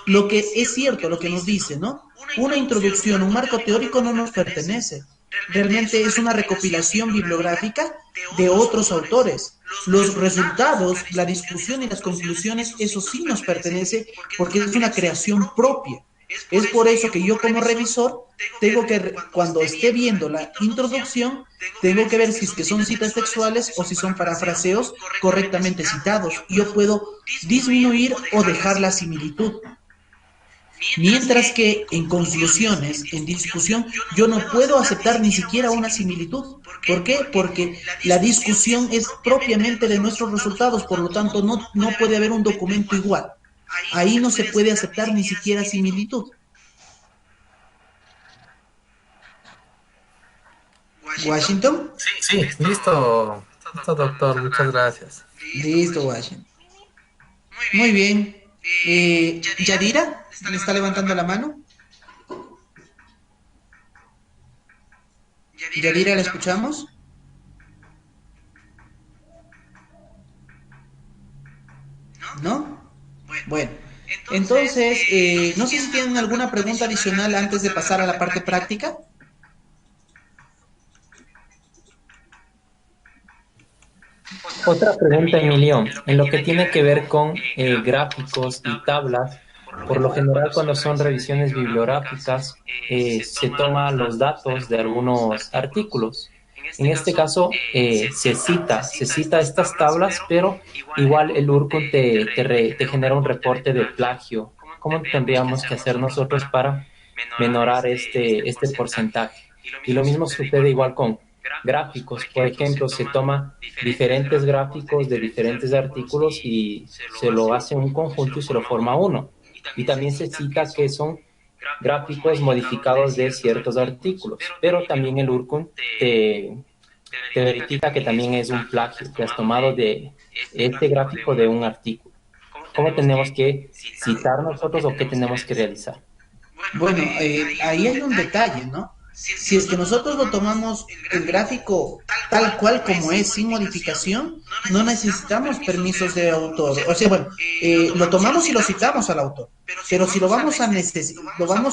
Lo que es cierto, lo que nos dice, ¿no? Una introducción, un marco teórico no nos pertenece. Realmente es una recopilación bibliográfica de otros autores. Los resultados, la discusión y las conclusiones, eso sí nos pertenece porque es una creación propia. Es por eso que yo como revisor tengo que, cuando esté viendo la introducción, tengo que ver si es que son citas textuales o si son parafraseos correctamente citados. Yo puedo disminuir o dejar la similitud. Mientras que en conclusiones, en discusión, yo no puedo aceptar ni siquiera una similitud. ¿Por qué? Porque la discusión es propiamente de nuestros resultados, por lo tanto no puede haber un documento igual. Ahí no se puede aceptar ni siquiera similitud. ¿Washington? Sí, listo, doctor, muchas gracias. Listo, Washington. Muy bien. ¿Yadira? ¿Me está levantando la mano? ¿Yadira, la escuchamos? ¿No? Bueno, entonces, no sé si tienen alguna pregunta adicional antes de pasar a la parte práctica. Otra pregunta, Emilio, en lo que tiene que ver con gráficos y tablas. Por lo general, cuando son revisiones bibliográficas, se toman los datos de algunos artículos. En este caso, se cita estas tablas, pero igual el URCUN te genera un reporte de plagio. ¿Cómo tendríamos que hacer nosotros para menorar este porcentaje? Y lo mismo sucede igual con gráficos. Por ejemplo, se toma diferentes gráficos de diferentes artículos y se lo hace un conjunto y se lo forma uno. Y también se cita que son gráficos modificados de ciertos artículos, pero también el URCUN te verifica que también es un plagio, que has tomado de este gráfico de un artículo. ¿Cómo tenemos que citar nosotros o qué tenemos que realizar? Bueno, ahí hay un detalle, ¿no? Si es que nosotros lo tomamos el gráfico tal cual como es, sin modificación, no necesitamos permisos de autor. O sea, bueno, lo tomamos y lo citamos al autor. Pero si lo vamos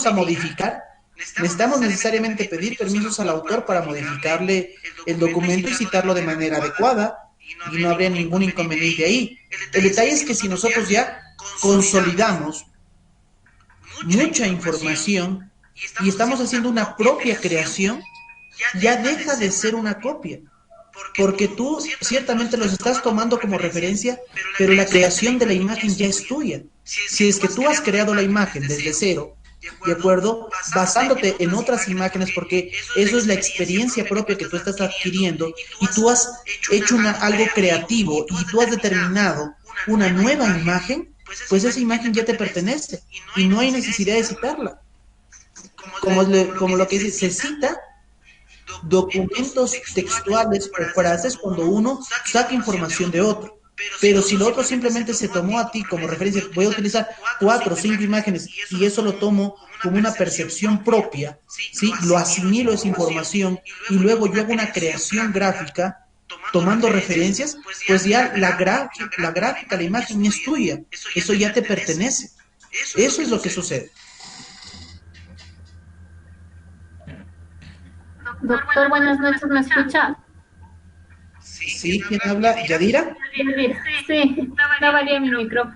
a modificar, necesitamos necesariamente pedir permisos al autor para modificarle el documento y citarlo de manera adecuada, y no habría ningún inconveniente ahí. El detalle es que si nosotros ya consolidamos mucha información y estamos haciendo una propia creación, ya deja de ser una copia, porque tú ciertamente los estás tomando como referencia, pero la creación de la imagen ya es tuya. Si es que tú has creado la imagen desde cero ¿de acuerdo? Basándote en otras imágenes, porque eso es la experiencia propia que tú estás adquiriendo y tú has hecho algo creativo y tú has determinado una nueva imagen, pues esa imagen ya te pertenece y no hay necesidad de citarla. Como lo que dice, se cita documentos textuales o frases cuando uno saca información de otro. Pero si lo otro simplemente se tomó a ti como referencia, voy a utilizar 4 o 5 imágenes y eso lo tomo como una percepción propia, ¿sí? Lo asimilo esa información y luego yo hago una creación gráfica tomando referencias, pues ya la gráfica, la imagen es tuya, eso ya te pertenece. Eso es lo que sucede. Doctor, buenas noches, ¿me escucha? Sí, ¿quién habla? ¿Yadira? Sí, no valía mi micro.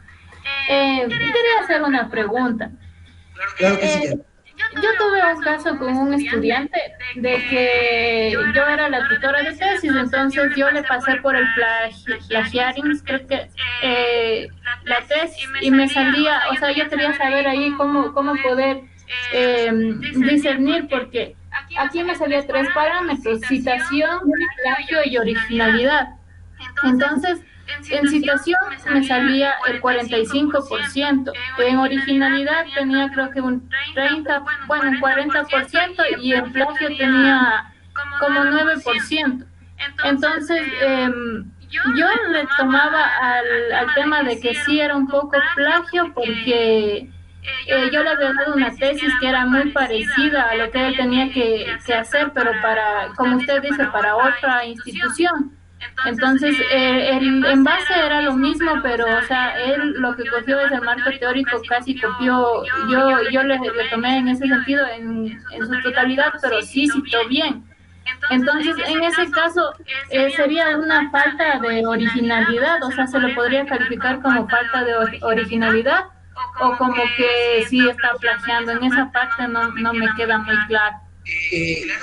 Quería hacer una pregunta. Claro que sí. Yo tuve un caso con un estudiante de que yo era la tutora de tesis, entonces yo le pasé por el plagiaring, creo que la tesis, y me salía, o sea, yo quería saber ahí cómo poder discernir, porque aquí me salía 3 parámetros: citación, plagio y originalidad. Entonces, en citación me salía el 45%, en originalidad tenía creo que un 40%, y en plagio tenía como 9%. Entonces, yo le tomaba al tema de que sí era un poco plagio, porque yo le había dado una tesis que era muy parecida a lo que él tenía que hacer, pero como usted dice, para otra institución. Entonces, en base era lo mismo, pero, o sea, él lo que cogió es el marco teórico, casi copió, yo le tomé en ese sentido en su totalidad, pero sí citó bien. Entonces, en ese caso, sería una falta de originalidad, o sea, se lo podría calificar como falta de originalidad, o como que sí está plagiando. En esa parte no me queda muy claro.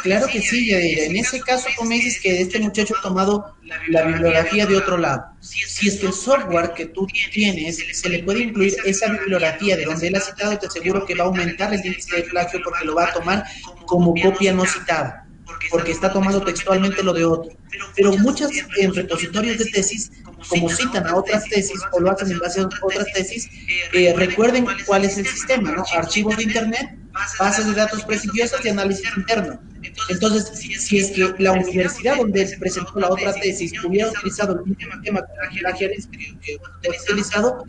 Claro que sí, Yadira. En ese caso, como dices que este muchacho ha tomado la bibliografía de otro lado. Si es que el software que tú tienes se le puede incluir esa bibliografía de donde él ha citado, te aseguro que va a aumentar el índice de plagio, porque lo va a tomar como copia no citada, porque está tomando textualmente lo de otro. Pero muchas en repositorios de tesis, como citan a otras tesis o lo hacen en base a otras tesis, recuerden cuál es el sistema, ¿no? Archivos de internet, bases de datos prestigiosas y análisis interno. Entonces, si es que la universidad donde él presentó la otra tesis hubiera utilizado el mismo tema plagiarismo que ha utilizado,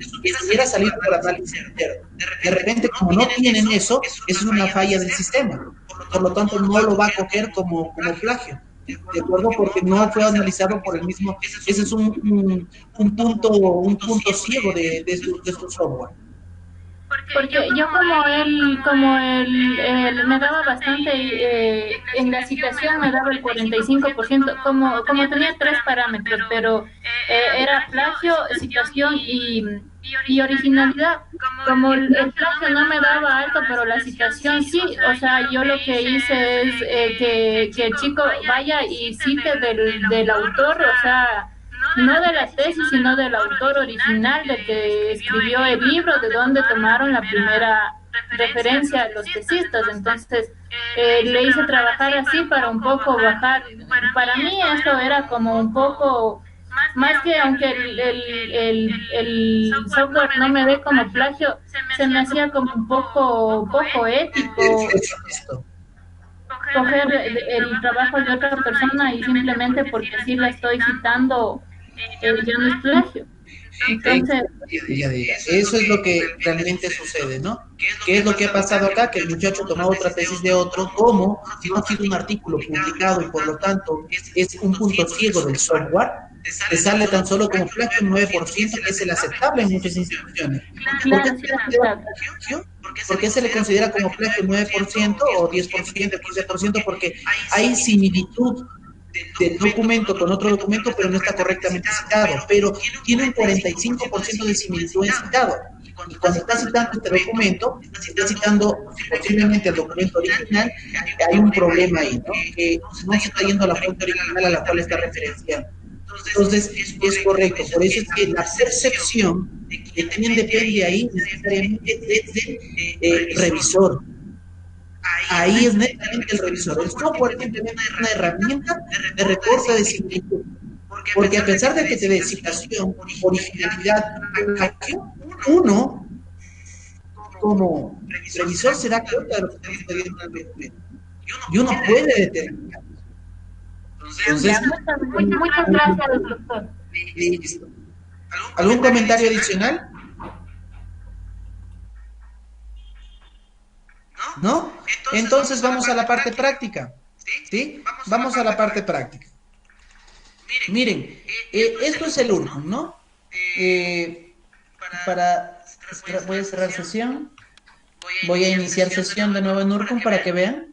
hubiera salido por análisis interno. De repente, como no tienen eso, es una falla del sistema. Por lo tanto, no lo va a coger como plagio, ¿de acuerdo? Porque no fue analizado por el mismo. Ese es un punto ciego de su software. Porque yo como él me daba bastante, en la citación me daba el 45%, como tenía 3 parámetros, pero era plagio, citación y originalidad. Como el plagio no me daba alto, pero la citación sí, o sea, yo lo que hice es que el chico vaya y cite del autor, o sea, no de la tesis, sino del autor original, del que escribió el libro, de donde tomaron la primera referencia a los tesistas. Entonces, le hice trabajar así para un poco bajar. Para mí esto era como un poco, más que aunque el software no me dé como plagio, se me hacía como un poco ético coger el trabajo de otra persona y simplemente porque sí la estoy citando, ya no es plagio. Entonces, eso es lo que realmente sucede, ¿no? ¿Qué es lo que ha pasado acá? Que el muchacho tomó otra tesis de otro, como si no ha sido un artículo publicado y por lo tanto es un punto ciego del software, te sale tan solo como plagio un 9%, que es el aceptable en muchas instituciones. ¿Por qué se le considera como plagio un 9% o 10%, 15%? Porque hay similitud del documento con otro documento, pero no está correctamente citado, pero tiene un 45% de similitud en citado. Y cuando está citando este documento, está citando posiblemente el documento original, hay un problema ahí, ¿no? Que no se está yendo a la fuente original a la cual está referenciando. Entonces, es correcto. Por eso es que la percepción que también depende ahí necesariamente del revisor. Ahí es netamente el revisor. El software es simplemente una herramienta de reporte de similitud. Porque a pesar de que te dé citación, originalidad, uno, como revisor, se da cuenta de lo que está sucediendo en el documento. Y uno puede determinar. Entonces, muchas gracias, doctor. Listo. ¿Algún comentario adicional? ¿No? Entonces vamos a la parte práctica. ¿Sí? Vamos a la parte práctica. Miren, esto es el URCUM, ¿no? Voy a cerrar sesión. Voy a iniciar sesión de nuevo en URCUM para que vean.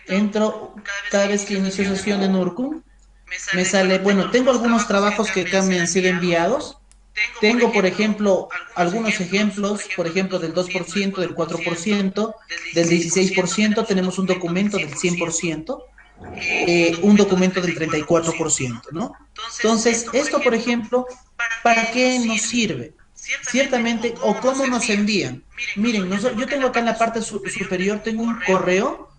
Entro cada vez que inicio sesión en URCUM. Me sale, bueno, tengo algunos trabajos que acá me han sido enviados. Tengo, por ejemplo, algunos ejemplos, por ejemplo, del 2%, del 4%, del 16%, tenemos un documento del 100%, un documento del 34%, ¿no? Entonces, esto, por ejemplo, ¿para qué nos sirve? Ciertamente, o cómo nos envían. Miren, yo tengo acá en la parte superior, tengo un correo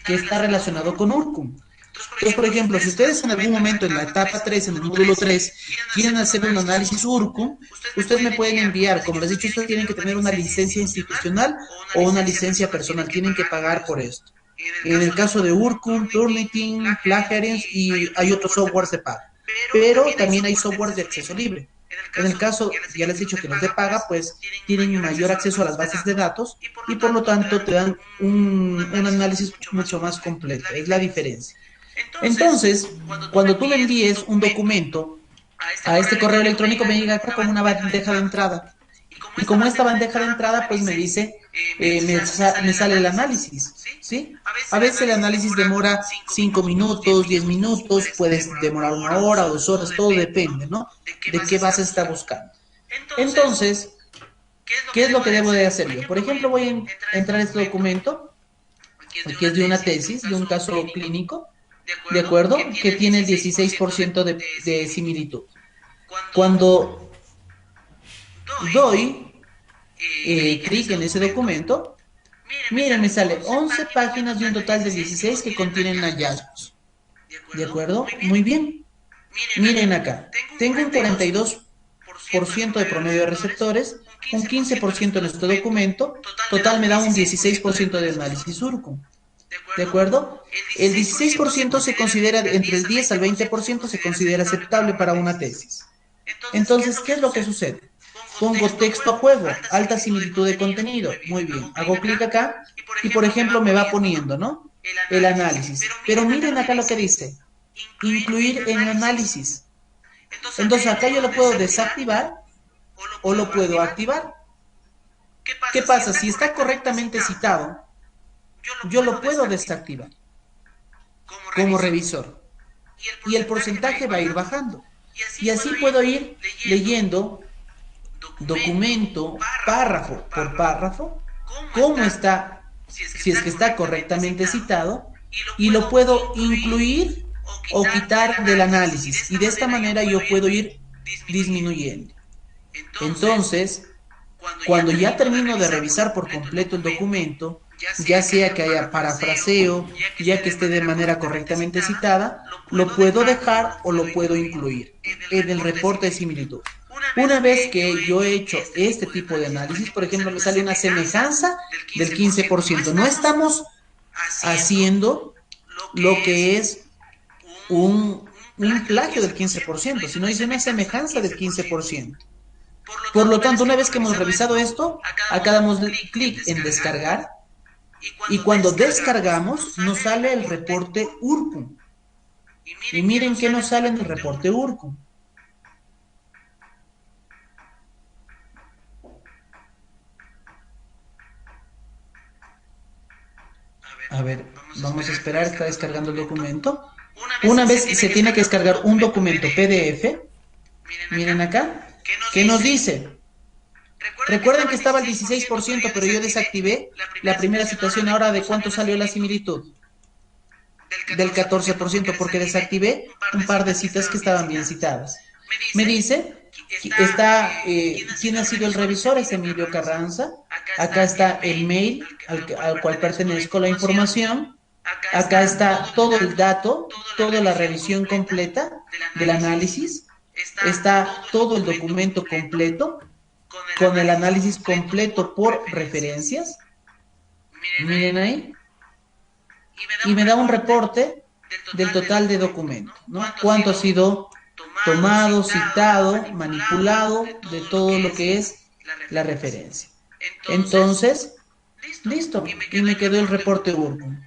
que está relacionado con URCUM. Entonces, por ejemplo, si ustedes en algún momento en la etapa 3, en el módulo 3, quieren hacer un análisis URCUM, ustedes me pueden enviar, como les he dicho, ustedes tienen que tener una licencia institucional o una licencia personal, tienen que pagar por esto. En el caso de URCUM, Turnitin, Plagiarians, y hay otros softwares de paga. Pero también hay softwares de acceso libre. En el caso, ya les he dicho que los de paga, pues tienen mayor acceso a las bases de datos y por lo tanto te dan un análisis mucho más completo. Es la diferencia. Entonces, cuando tú le envíes un documento a este correo electrónico, me llega acá como una bandeja de entrada. Y como esta bandeja de entrada, pues me dice, me sale el análisis, ¿sí? A veces el análisis demora 5 minutos, 10 minutos, puede demorar 1 hora o 2 horas, todo depende, ¿no? De qué base está buscando. Entonces, ¿qué es lo que debo de hacer yo? Por ejemplo, voy a entrar a este documento, que es de una tesis, de un caso clínico, ¿de acuerdo? Que tiene el 16% de similitud. Cuando doy clic en ese documento, miren, me sale 11 páginas de un total de 16 que contienen hallazgos. ¿De acuerdo? Muy bien. Miren acá, tengo un 42% de promedio de receptores, un 15% en este documento, total me da un 16% de análisis URCUM. ¿De acuerdo? El 16% se considera, entre el 10 al 20% se considera aceptable para una tesis. Entonces, ¿qué es lo que sucede? Pongo texto a juego, alta similitud de contenido. Muy bien, hago clic acá y, por ejemplo, me va poniendo, ¿no? El análisis. Pero miren acá lo que dice. Incluir en análisis. Entonces, acá yo lo puedo desactivar o lo puedo activar. ¿Qué pasa? Si está correctamente citado, yo lo puedo desactivar como revisor. Y el porcentaje va a ir bajando. Y así puedo ir leyendo documento, párrafo por párrafo, cómo está, si es que está correctamente citado, y lo puedo incluir o quitar del análisis. Y de esta manera yo puedo ir disminuyendo. Entonces, cuando ya termino de revisar por completo el documento, ya sea que haya parafraseo, ya que esté de manera correctamente citada, lo puedo dejar o lo puedo incluir en el reporte de similitud. Una vez que yo he hecho este tipo de análisis, por ejemplo, me sale una semejanza del 15%. No estamos haciendo lo que es un plagio del 15%, sino es una semejanza del 15%. Por lo tanto, una vez que hemos revisado esto, acá damos clic en descargar y cuando descargamos nos sale el reporte URCUM. Y miren qué nos sale en el reporte URCUM. A ver, vamos a esperar, está descargando el documento. Una vez se tiene que descargar un documento PDF, miren acá, ¿qué nos dice? Recuerden que estaba el 16%, pero yo desactivé la primera citación. Ahora, ¿de cuánto salió la similitud? del 14%, porque desactivé un par de citas que estaban bien citadas. Me dice, ¿quién ha sido el revisor? Es Emilio Carranza. Acá está el mail al cual pertenezco, la información. Acá está todo el dato, toda la revisión completa del análisis. Está todo el documento completo, con el análisis completo por referencias. Miren ahí. Y me da un reporte del total de documentos, ¿no? Cuánto ha sido tomado, citado, manipulado, de todo lo que es la referencia. Entonces, listo, y me quedó el reporte Urcum.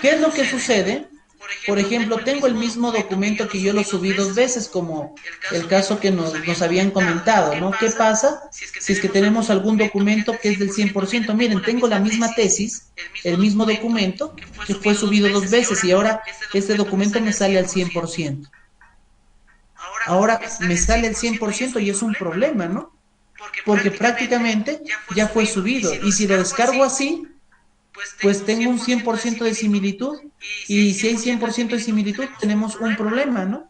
¿Qué es lo que sucede? Por ejemplo, tengo el mismo documento que yo lo subí 2 veces, como el caso que nos habían comentado, ¿no? ¿Qué pasa si es que tenemos algún documento que es del 100%? Miren, tengo la misma tesis, el mismo documento, que fue subido 2 veces, y ahora este documento me sale al 100%. Ahora me sale al 100% y es un problema, ¿no? Porque prácticamente ya fue subido, y si lo descargo así, pues tengo un 100% de similitud, y si hay 100% de similitud tenemos un problema, ¿no?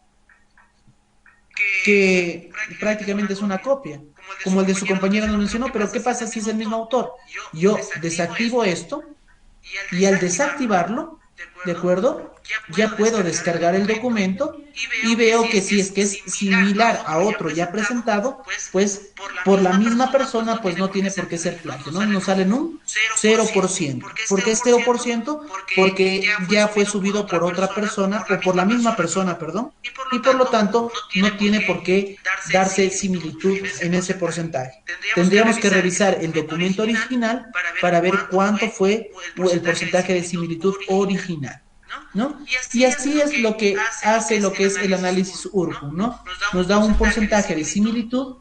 Que prácticamente es una copia, como el de su compañero nos mencionó. Pero ¿qué pasa si es el mismo autor? Yo desactivo esto, y al desactivarlo, ¿de acuerdo? Ya puedo descargar el documento y veo que si es que es similar a otro ya presentado, pues por la misma persona, pues no tiene por qué ser plagio, ¿no? Nos sale en un 0%. ¿Por qué es 0%? Porque ya fue subido por otra persona, o por la misma persona, perdón, y por lo tanto no tiene por qué darse similitud en ese porcentaje. Tendríamos que revisar el documento original para ver cuánto fue el porcentaje de similitud original, ¿no? Y así es lo que hace lo que es el análisis Urcum, ¿no? Nos da un porcentaje de similitud,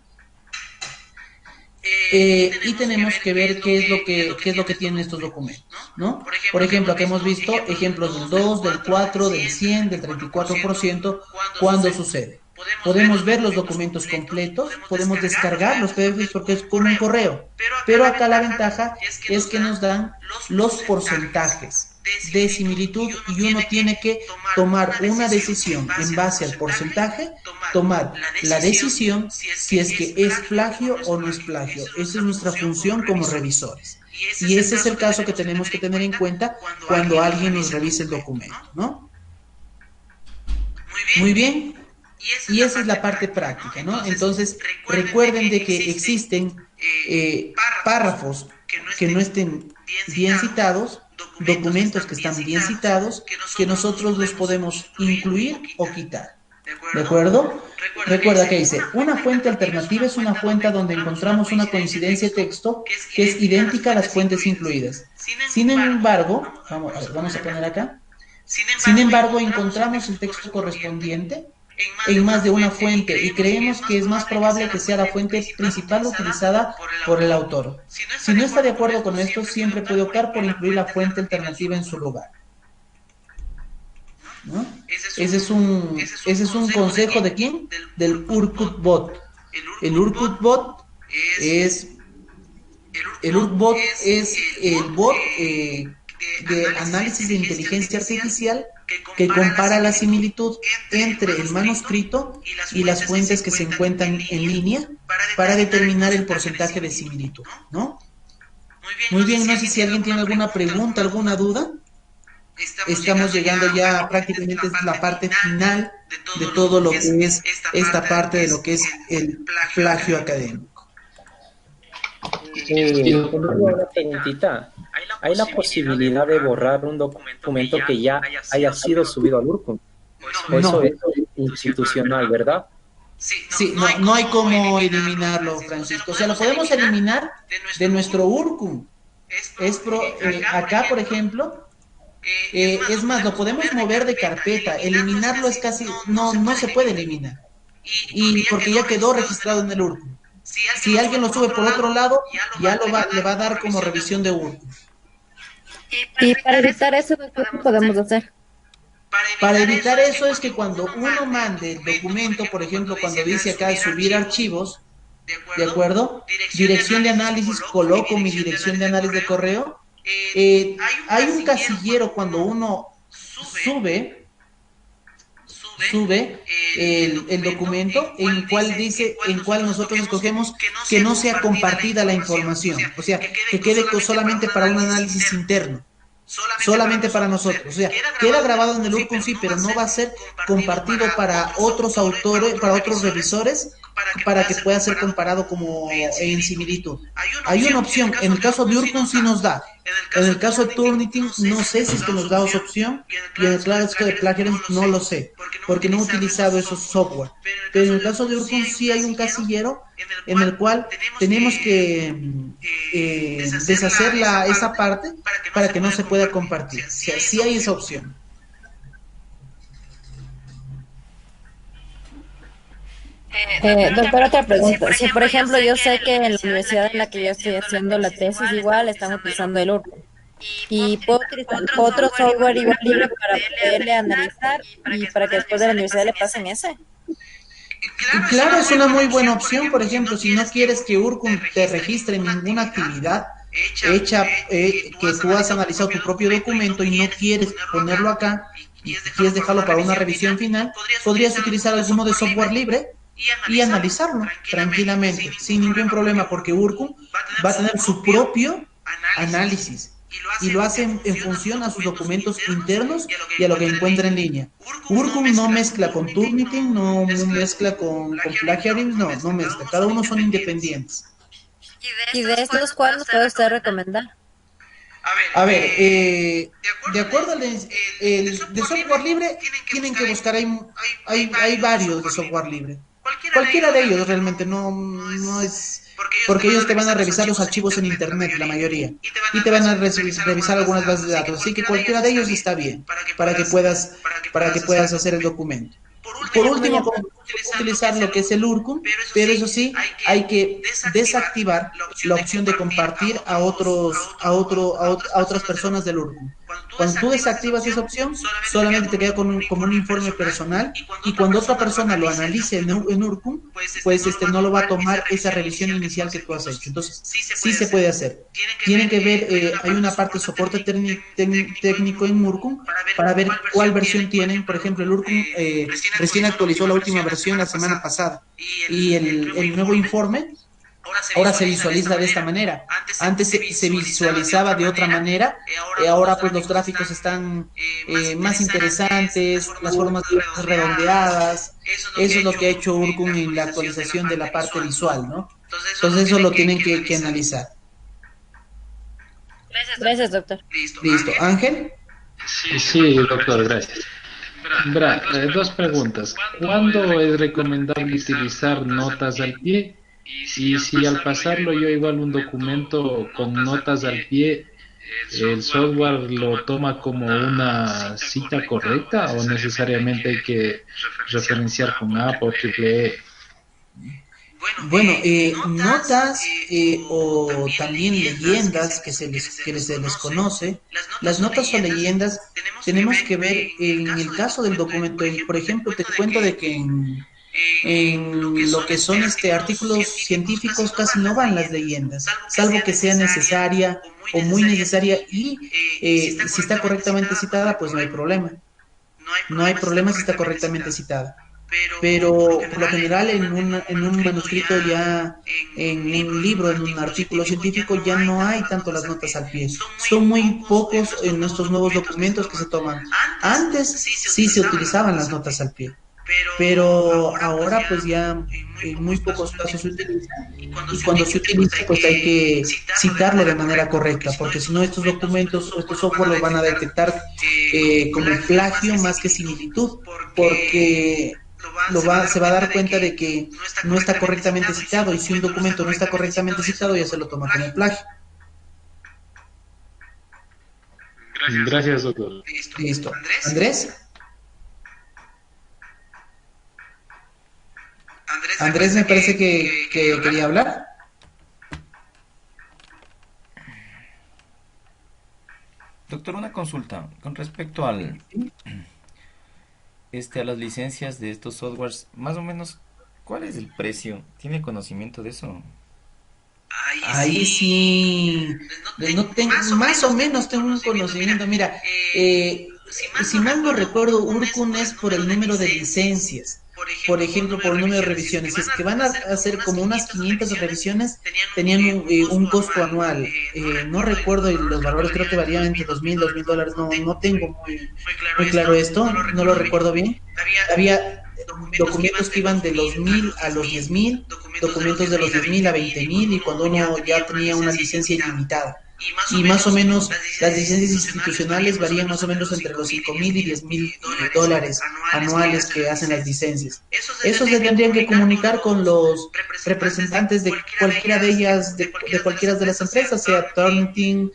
y tenemos que ver qué es lo que tienen estos documentos, ¿no? Por ejemplo, aquí hemos visto ejemplos del 2, del 4, del 100, del 34%, cuando sucede. Podemos ver los documentos completos, podemos descargar los PDFs porque es con un correo, pero acá la ventaja es que nos dan los porcentajes de similitud, y uno tiene que tomar una decisión en base al porcentaje, tomar la decisión si es que es plagio o no es plagio. Esa es nuestra función como revisores, y ese es el caso que tenemos que tener en cuenta cuando alguien nos revise el documento, ¿no? Muy bien. Y esa es la parte práctica, ¿no? Entonces, recuerden de que existen párrafos que no estén bien citados, documentos que están bien citados, que nosotros los podemos incluir o quitar, ¿de acuerdo? Recuerda que dice, una fuente alternativa es una fuente donde encontramos una coincidencia de texto que es idéntica a las fuentes incluidas. Sin embargo, vamos a poner acá, sin embargo, encontramos el texto correspondiente en más de una fuente, y creemos que es más probable que sea la fuente principal utilizada por el autor. Si no está de acuerdo con esto, siempre puede optar por incluir la fuente alternativa en su lugar, ¿no? Ese es un consejo ¿de quién? Del Urkut Bot. El Urkut Bot es el bot de análisis de inteligencia artificial que compara la similitud entre el manuscrito y las fuentes que se encuentran en línea para determinar el porcentaje de similitud, ¿no? Muy bien, no sé si alguien tiene alguna pregunta, alguna duda. Estamos llegando ya prácticamente a la parte final de todo lo que es esta parte de lo que es el plagio académico. Una preguntita. ¿Hay la posibilidad de borrar un documento que ya haya sido subido al Urcum? Eso es institucional, ¿verdad? Sí, no hay cómo eliminarlo, Francisco. O sea, lo podemos eliminar de nuestro Urcum. Acá, por ejemplo, es más, lo podemos mover de carpeta. Eliminarlo es casi, no se puede eliminar. Y porque ya quedó registrado en el Urcum. Si alguien lo sube por otro lado, ya le va a dar como revisión de Urcum. Y para evitar eso, ¿qué podemos hacer? Para evitar eso es que cuando uno mande el documento, por ejemplo, cuando dice acá subir archivos, ¿de acuerdo? Dirección de análisis, coloco mi dirección de análisis de correo. Hay un casillero cuando uno sube el documento en el cual dice, en cual nosotros escogemos que no sea compartida la información, o sea, que quede solamente para un análisis interno, solamente para nosotros, o sea, queda grabado en el Urcum, sí, pero no va a ser compartido para otros autores, para otros revisores, para que pueda ser comparado como en similitud. Hay una opción, en el caso de Urcum sí nos da, en el caso de Turnitin no sé si es que nos da esa opción, y en el caso de Plagiarism no lo sé, porque no he utilizado esos software, pero en el caso de Urcum sí hay un casillero en el cual tenemos que deshacer esa parte para que no se pueda compartir, o sea, sí hay esa opción. Doctor, otra pregunta. Si, por ejemplo, yo sé que en la universidad en la que yo estoy haciendo la tesis, igual están utilizando el Urcum. Y puedo utilizar otro software igual libre para poderle analizar y para que después de la universidad le pasen ese. Claro, es una muy buena opción. Por ejemplo, si no quieres que Urcum te registre ninguna actividad hecha, que tú has analizado tu propio documento y no quieres ponerlo acá y quieres dejarlo para una revisión final, podrías utilizar alguno de software libre y analizarlo tranquilamente, sin ningún problema, porque Urcum va a tener su propio análisis y lo hace en función a sus documentos internos y a lo que encuentra en línea. Urcum no mezcla con Turnitin, no mezcla con Plagiarism, no mezcla, cada uno son independientes. ¿Y de estos cuáles puede usted recomendar? A ver, de acuerdo al de software libre, tienen que buscar, hay varios de software libre. Cualquiera de ellos realmente no es, porque ellos te van a revisar los archivos en internet, la mayoría, y te van a revisar algunas bases de datos, así que cualquiera de ellos está bien, para que puedas hacer el documento. Por último, puedes utilizar lo que es el Urcum, pero eso sí, hay que desactivar la opción de compartir a otras personas del Urcum. Cuando tú desactivas esa opción, solamente te queda como un informe personal, y cuando otra persona lo analice en Urcum, pues no lo va a tomar esa revisión inicial que tú has hecho. Entonces, sí se puede hacer. Tienen que ver, hay una parte de soporte técnico en Urcum para ver cuál versión tienen. Por ejemplo, el Urcum recién actualizó la última versión la semana pasada, y el nuevo informe ahora se visualiza de esta manera. Antes se visualizaba de otra manera, ahora pues los gráficos están más interesantes, las formas redondeadas. Eso es lo que ha hecho Urcum en la actualización de la parte visual, ¿no? Entonces eso lo tienen que analizar. Gracias, doctor. Listo. ¿Ángel? Sí, doctor, gracias. Dos preguntas. ¿Cuándo es recomendable utilizar notas al pie? Y si al pasarlo yo igual un documento con notas al pie, ¿el software lo toma como una cita correcta o necesariamente hay que referenciar con APA o EEE? Bueno, notas o también leyendas que se les conoce. Las notas o leyendas tenemos que ver en el caso del documento. Por ejemplo, te cuento de que en lo que son artículos científicos casi no van las leyendas, salvo que sea necesaria o muy necesaria, y si está correctamente citada, pues no hay problema. No hay problema si está correctamente citada. Pero por lo general en un manuscrito ya, en un libro, en un artículo científico, ya no hay tanto las notas al pie. Son muy pocos en nuestros nuevos documentos que se toman. Antes sí se utilizaban las notas al pie, pero ahora pues ya en muy pocos casos se utiliza, y cuando se utiliza pues hay que citarlo de manera correcta, porque si no estos documentos o estos software los van a detectar como plagio más que similitud, porque se va a dar cuenta de que no está correctamente citado, y si un documento no está correctamente citado ya se lo toma como plagio. Gracias, doctor. Listo. ¿Andrés? Andrés me parece que quería hablar. Doctor, una consulta con respecto a las licencias de estos softwares, más o menos, ¿cuál es el precio? ¿Tiene conocimiento de eso? Ahí sí, no tengo, más o menos tengo un conocimiento. Mira, Si mal no recuerdo, Urcun es por el número de licencias. Por ejemplo, por el número de revisiones. Si es que van a hacer como unas 500 revisiones, tenían un costo anual. No recuerdo los valores, creo que varían entre $2,000, $2,000. No tengo muy claro esto, no lo recuerdo bien. Había documentos que iban de los 1,000 a los 10,000, documentos de los 10,000 a 20,000, y cuando uno ya tenía una licencia ilimitada. Y más o menos las licencias institucionales varían más o menos entre los 5,000 y $10,000 anuales que hacen las licencias. Eso se tendrían que comunicar con los representantes de cualquiera de ellas, de cualquiera de las empresas, sea Turnitin,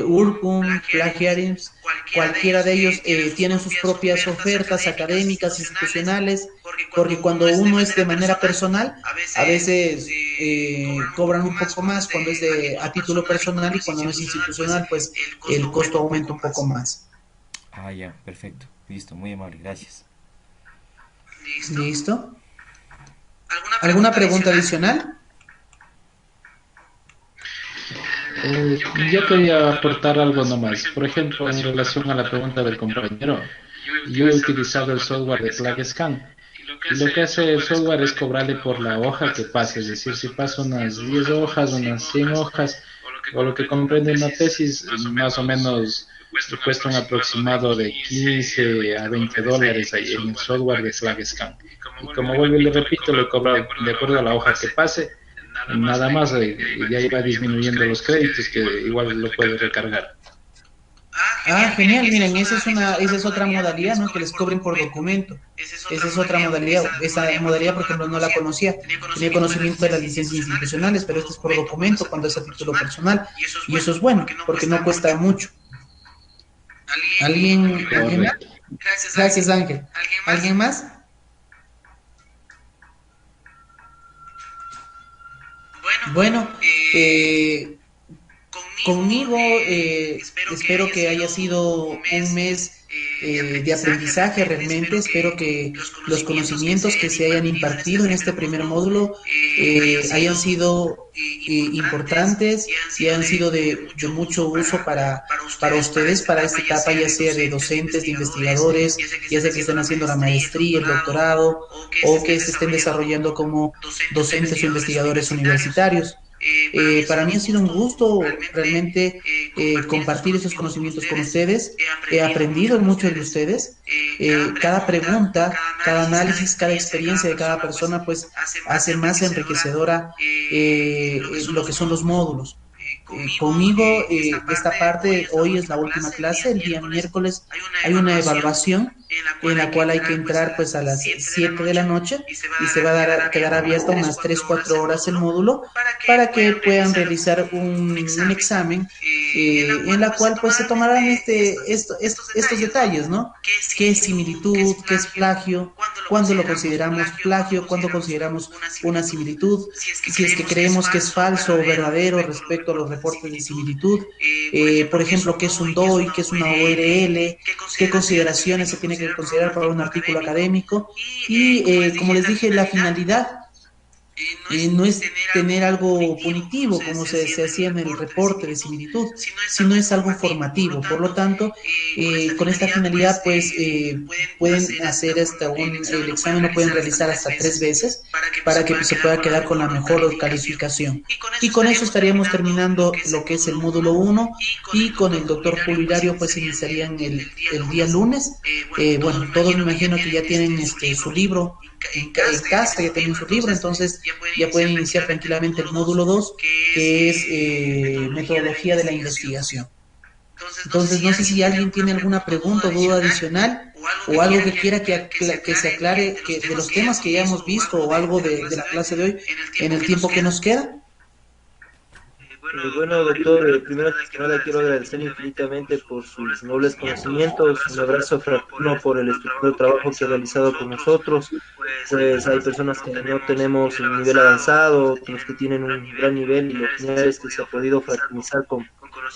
Urcum, Plagiarims. Cualquiera de ellos tienen sus propias ofertas académicas, institucionales, porque cuando uno es de manera personal, a veces cobran un poco más cuando es a título personal, y cuando no es institucional, pues el costo aumenta un poco más. Ah, ya, perfecto. Listo, muy amable, gracias. ¿Listo? ¿Alguna pregunta adicional? Yo quería aportar algo nomás. Por ejemplo, en relación a la pregunta del compañero, yo he utilizado el software de PlagScan. Y lo que hace el software es cobrarle por la hoja que pase. Es decir, si pasa unas 10 hojas, unas 100 hojas, o lo que comprende una tesis, más o menos cuesta un aproximado de $15 a $20 ahí en el software de PlagScan. Y como vuelvo y le repito, lo cobra de acuerdo a la hoja que pase. Nada más, y ahí va disminuyendo los créditos, que igual lo puede recargar. Genial, miren, esa es otra modalidad, ¿no? Que les cobren por documento. Esa es otra modalidad. Esa modalidad, por ejemplo, no la conocía. Tenía conocimiento de las licencias institucionales, pero esta es por documento cuando es a título personal. Y eso es bueno, porque no cuesta mucho. ¿Alguien más? Gracias, Ángel. ¿Alguien más? Bueno, conmigo espero que haya sido un mes de aprendizaje realmente. Espero que los conocimientos que se hayan impartido en este primer módulo hayan sido importantes y hayan sido de mucho uso para ustedes, para esta etapa, ya sea de docentes, de investigadores, ya sea que estén haciendo la maestría, el doctorado, o que se estén desarrollando como docentes o investigadores universitarios. Para mí ha sido un gusto realmente compartir esos conocimientos con ustedes. He aprendido mucho de ustedes. Cada pregunta, cada análisis, cada experiencia de cada persona pues hace más enriquecedora lo que son los módulos. Conmigo, esta parte, hoy es la última clase. El día miércoles hay una evaluación en la cual hay que entrar pues a las 7 de la noche, y se va a quedar abierto unas 3-4 horas el módulo para que puedan realizar un examen en la cual pues se tomarán estos detalles, ¿no? ¿Qué es similitud? ¿Qué es plagio? ¿Cuándo lo consideramos plagio? ¿Cuándo consideramos una similitud? Si es que creemos que es falso o verdadero respecto a los reportes de similitud. Por ejemplo, ¿qué es un DOI? ¿Qué es una URL? ¿Qué consideraciones se tiene que considerar para un artículo académico? Y como les dije, la finalidad no es tener algo punitivo como se hacía en el reporte de similitud, sino es algo formativo. Por lo tanto, con esta finalidad pues pueden hacer el examen lo pueden realizar hasta 3 veces para que se pueda quedar con la mejor calificación. Y con eso estaríamos terminando lo que es el módulo 1, y con el doctor Julio Hilario pues iniciarían el día lunes. Bueno, todos me imagino que ya tienen su libro en casa, ya tienen su libro, entonces ya pueden iniciar tranquilamente el módulo 2, que es metodología de la investigación. Entonces, no sé si alguien tiene alguna pregunta o duda adicional, o algo que quiera que se aclare de los temas que ya hemos visto, o algo de la clase de hoy en el tiempo que nos queda. Bueno, doctor, primero que nada quiero agradecer infinitamente por sus nobles conocimientos. Un abrazo fraterno por el estupendo trabajo que ha realizado con nosotros. Pues hay personas que no tenemos un nivel avanzado, otros que tienen un gran nivel, y lo genial es que se ha podido fraternizar con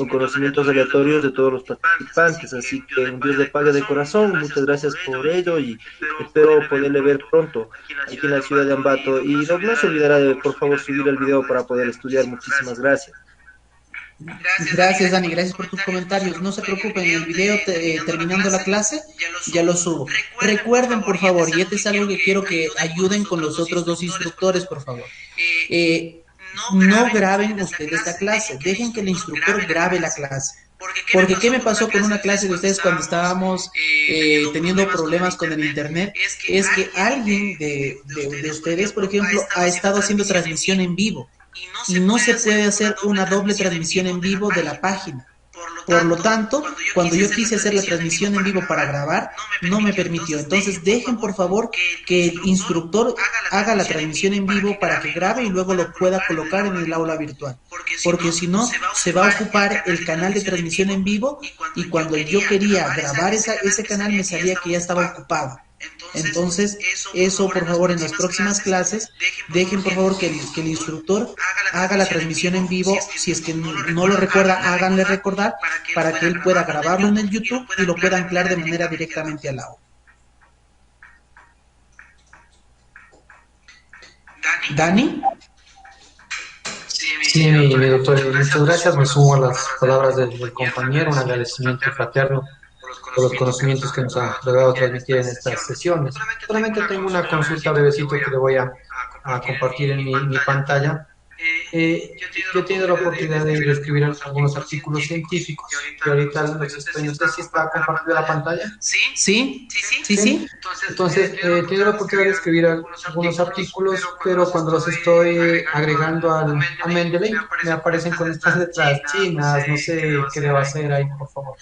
conocimientos aleatorios de todos los participantes. Así que un Dios le pague de corazón. Muchas gracias por ello, y espero poderle ver pronto aquí en la ciudad de Ambato. Y no se olvidará de, por favor, subir el video para poder estudiar. Muchísimas gracias. Gracias, Dani, gracias por tus comentarios. No se preocupen, el video terminando la clase ya lo subo. Recuerden, por favor, y este es algo que quiero que ayuden con los otros dos instructores, por favor. No graben ustedes esta clase, dejen que el instructor grabe la clase. Porque ¿qué me pasó con una clase de ustedes cuando estábamos teniendo problemas con el internet? Es que alguien de ustedes, por ejemplo, ha estado haciendo transmisión en vivo y no se puede hacer una doble transmisión en vivo de la página. Por lo tanto, cuando yo quise hacer la transmisión en vivo para grabar, no me permitió. Entonces, dejen por favor que el instructor haga la transmisión en vivo para que grabe y luego lo pueda colocar en el aula virtual. Porque si no, se va a ocupar el canal de transmisión en vivo y cuando yo quería grabar ese canal me salía que ya estaba ocupado. Entonces, eso por favor en las próximas clases, dejen por favor que el instructor haga la transmisión en vivo. Si es que no lo recuerda, háganle recordar para que él pueda grabarlo en el YouTube y lo pueda anclar de manera directamente al aula. ¿Dani? Sí, mi doctor, muchas gracias. Me sumo a las palabras del compañero, un agradecimiento fraterno por los conocimientos que nos ha logrado transmitir en estas sesiones. Solamente tengo una consulta brevecito que le voy a compartir en mi pantalla. Yo he tenido la oportunidad de escribir algunos artículos científicos y ahorita los estoy, no sé si está compartida la pantalla. Sí. Entonces, he tenido la oportunidad de escribir algunos artículos, pero cuando los estoy agregando a Mendeley, me aparecen con estas letras chinas, no sé qué debo hacer ahí, por favor.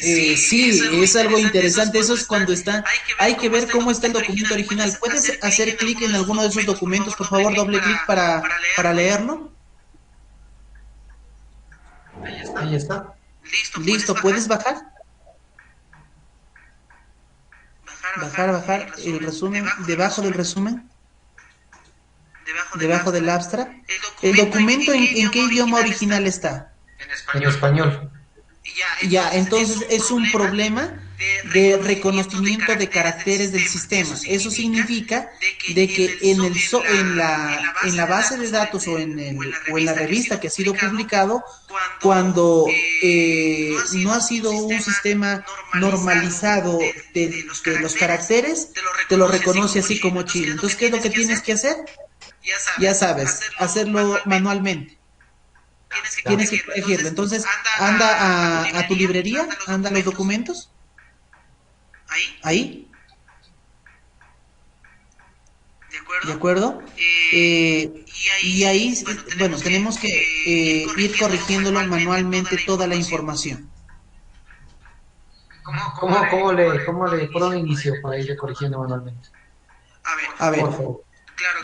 Sí, es algo interesante. Eso es cuando está. Hay que ver cómo está el documento original. ¿Puedes hacer clic en alguno de esos documentos, por favor? Doble clic para leerlo. Ahí está. Listo, ¿puedes bajar? Bajar el resumen, debajo del resumen. Debajo del abstract. ¿El documento en qué idioma original está? En español. Ya, entonces es un problema de reconocimiento de caracteres del sistema. Eso significa de que en la base de datos o en la revista que ha sido publicado, cuando no ha sido un sistema normalizado de los caracteres, te lo reconoce así como chino. Entonces, ¿qué es lo que tienes que hacer? Ya sabes, hacerlo manualmente. Tienes que corregirlo. Entonces, anda a tu librería, anda a los documentos. Ahí. ¿De acuerdo? Y ahí, bueno, tenemos que ir corrigiéndolo manualmente toda la información. ¿Por dónde inicio para ir corrigiendo manualmente? A ver,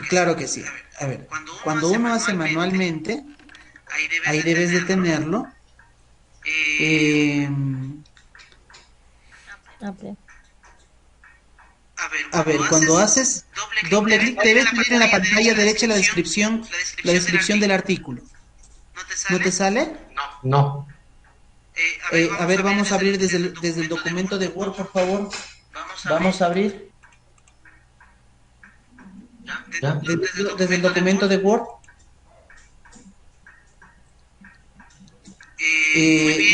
claro que sí. A ver, cuando uno hace manualmente, ahí debes de tenerlo. A ver, cuando haces doble clic, debes ver en la pantalla derecha la descripción del artículo. ¿No te sale? No. A ver, vamos a abrir desde el documento de Word, por favor. Vamos a abrir. Desde el documento de Word.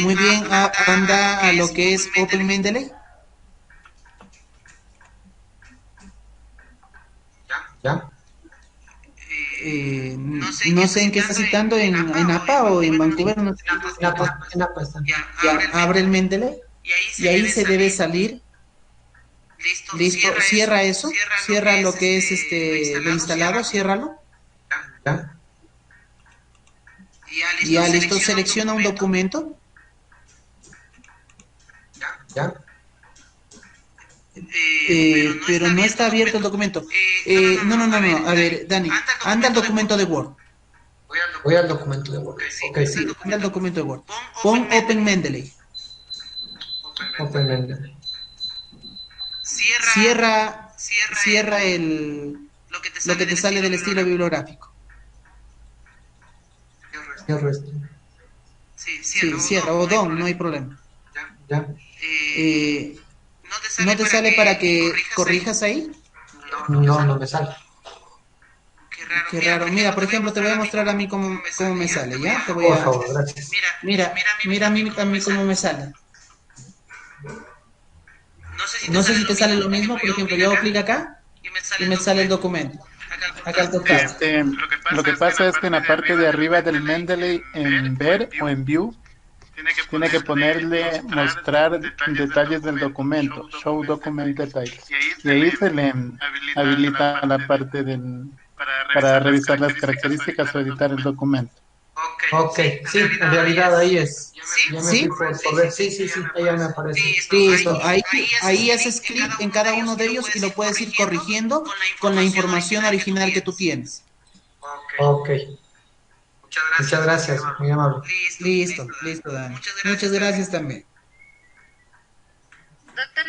Muy bien, anda a lo que es Open Mendeley. ¿Ya? No sé en qué está citando, en APA o en Vancouver. No sé. En APA está. Ya, abre el Mendeley y ahí se debe salir. Listo, cierra eso, cierra lo que es lo instalado, ciérralo. ¿Ya? Ya, listo, selecciona un documento. ¿Ya? Pero no está abierto el documento. No. A ver, Dani, anda al documento de Word. Voy al documento de Word. Okay, sí, anda al documento de Word. Pon Open Mendeley. Open Mendeley. Cierra lo que te sale del estilo bibliográfico. Cierro esto. Sí, cierra o don, no hay problema. ¿Ya? ¿No te sale para que corrijas ahí? No me sale. Qué raro. Mira, por ejemplo, te voy a mostrar a mí cómo me sale, ¿ya? Te voy Por a... favor, gracias. Mira a mí cómo me sale. No sé si te sale lo mismo, por ejemplo, yo hago clic acá y me sale el documento. Acá al costado. Lo que pasa es que en la parte de arriba del Mendeley, en ver o en view, tiene que ponerle mostrar detalles del documento, show document details. Y ahí se le habilita la parte para revisar las características o editar el documento. Ok, sí, en realidad ahí es. Ya me ¿Sí? fui por ver. Sí, ahí ya me aparece. Listo. Ahí haces clic en cada uno de ellos y lo puedes ir corrigiendo con la información original que tú tienes. Ok. Muchas gracias, muy amable. Listo, Dani. Muchas gracias también.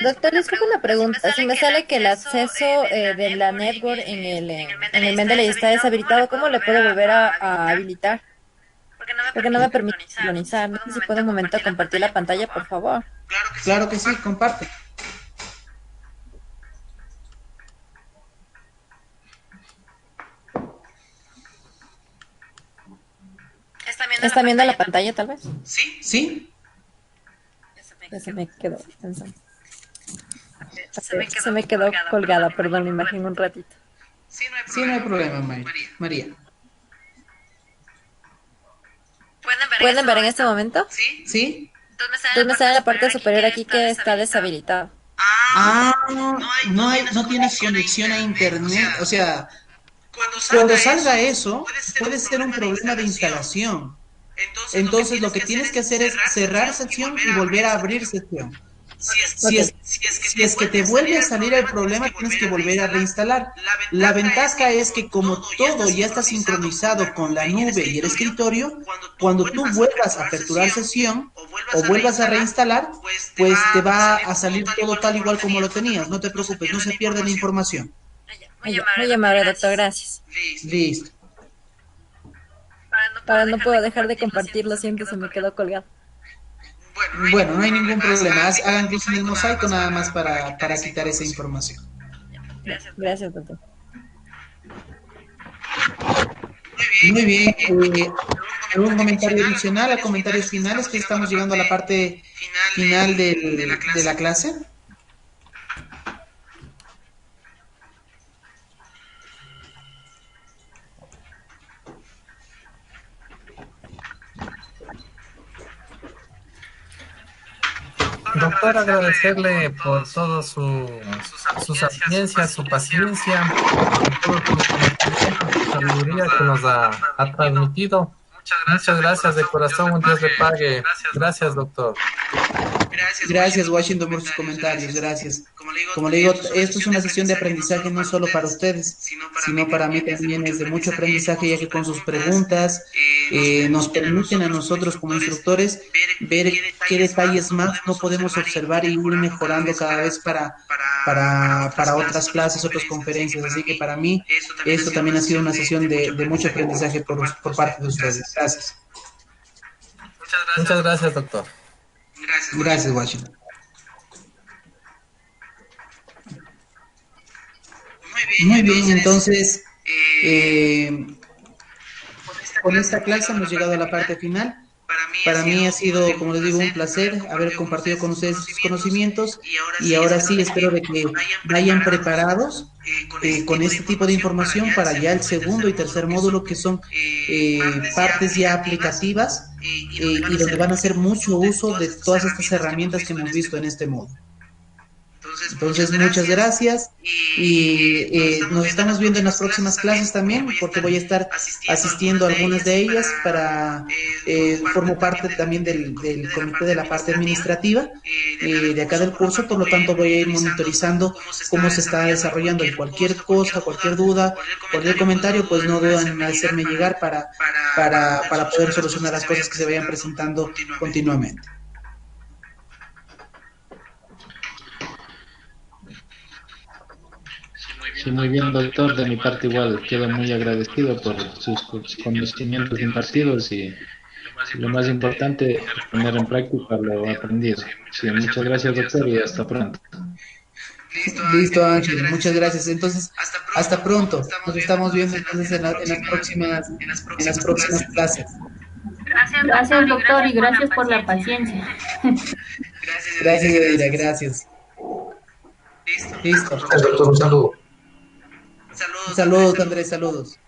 Doctor, disculpe una pregunta. Si me sale que el acceso de la network en el Mendeley está deshabilitado, ¿cómo le puedo volver a habilitar? Porque no me permite sincronizar. No sé si puede un momento compartir la pantalla, por favor. Claro que sí, comparte. ¿Está viendo la pantalla, tal vez? ¿Sí? Ya se me quedó pensando. Se me quedó colgada, perdón, la imagen un ratito. Sí, no hay problema, María. ¿Pueden ver en este momento? ¿Sí? Entonces me sale en la parte superior aquí que está deshabilitado. No tienes conexión a internet. O sea, cuando salga eso, puede ser un problema de instalación. Entonces lo que tienes que hacer es cerrar sesión y volver a abrir sesión. Si es que te vuelve a salir el problema, tienes que volver a reinstalar. La ventaja es que como todo ya está sincronizado con la nube y el escritorio, cuando tú vuelvas a aperturar sesión o vuelvas a reinstalar, pues te va a salir todo tal igual como lo tenías. No te preocupes, no se pierde la información. Muy amable, doctor, gracias. Listo. Ahora no puedo dejar de compartir, lo siento, se me quedó colgado. Bueno, no hay ningún problema. Hagan clic en el mosaico nada más para quitar esa información. Gracias, doctor. Muy bien. ¿Algún comentario adicional a comentarios finales? Que estamos llegando a la parte final de la clase. Doctor, agradecerle por todo su sapiencia, su paciencia, por todo su sabiduría que nos ha transmitido. Muchas gracias de corazón, un Dios le pague. Gracias, doctor. Gracias, Washington, por sus comentarios. Gracias. Como le digo, esto es una sesión de aprendizaje no solo para ustedes, sino para mí también es de mucho aprendizaje, ya que con sus preguntas nos permiten a nosotros como instructores ver qué detalles más no podemos observar y ir mejorando cada vez para otras clases, otras conferencias. Así que para mí esto también ha sido una sesión de mucho aprendizaje por parte de ustedes. Gracias. Muchas gracias, doctor. Gracias, Washington. Muy bien, entonces, con esta clase hemos llegado a la parte final. Para mí ha sido, como les digo, un placer haber compartido con ustedes sus conocimientos y ahora sí espero de que vayan preparados con este tipo de información para ya el segundo y tercer módulo, que son partes ya aplicativas y donde van a hacer mucho uso de todas estas herramientas que hemos visto en este módulo. Entonces, muchas gracias y nos estamos viendo en las próximas clases también, porque voy a estar asistiendo a algunas de ellas formo parte también del comité de la parte administrativa de acá del curso, por lo tanto voy a ir monitorizando cómo se está desarrollando y cualquier cosa, cualquier duda, cualquier comentario, pues no dudan en hacerme llegar para poder solucionar las cosas que se vayan presentando continuamente. Sí, muy bien, doctor. De mi parte igual quedo muy agradecido por sus conocimientos impartidos y lo más importante, poner en práctica lo aprendido. Sí, muchas gracias, doctor, y hasta pronto. Listo, Ángel, muchas gracias. Entonces, hasta pronto. Nos estamos viendo entonces en las próximas clases. Gracias, doctor, y gracias por la paciencia. Gracias, Edira, gracias. Listo. Gracias, doctor, un saludo. Saludos, Andrés, saludos.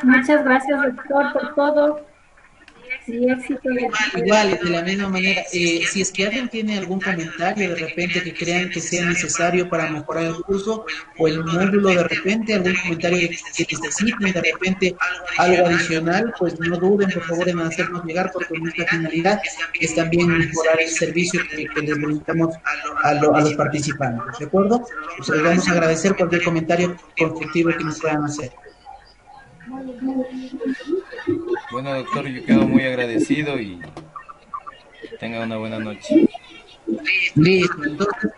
Muchas gracias, doctor, por todo. Y éxito. Igual, de la misma manera, si es que alguien tiene algún comentario de repente que crean que sea necesario para mejorar el curso o el módulo, de repente algún comentario que necesiten, de repente algo adicional, pues no duden por favor en hacernos llegar, porque nuestra finalidad es también mejorar el servicio que les brindamos a los participantes, ¿de acuerdo? Pues les vamos a agradecer cualquier comentario constructivo que nos puedan hacer. Bueno, doctor, yo quedo muy agradecido y tenga una buena noche. Listo, entonces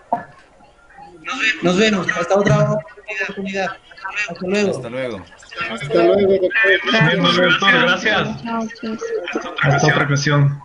nos vemos. Hasta otra oportunidad. Hasta luego. Hasta luego. Hasta luego, doctor. Gracias. Hasta otra ocasión.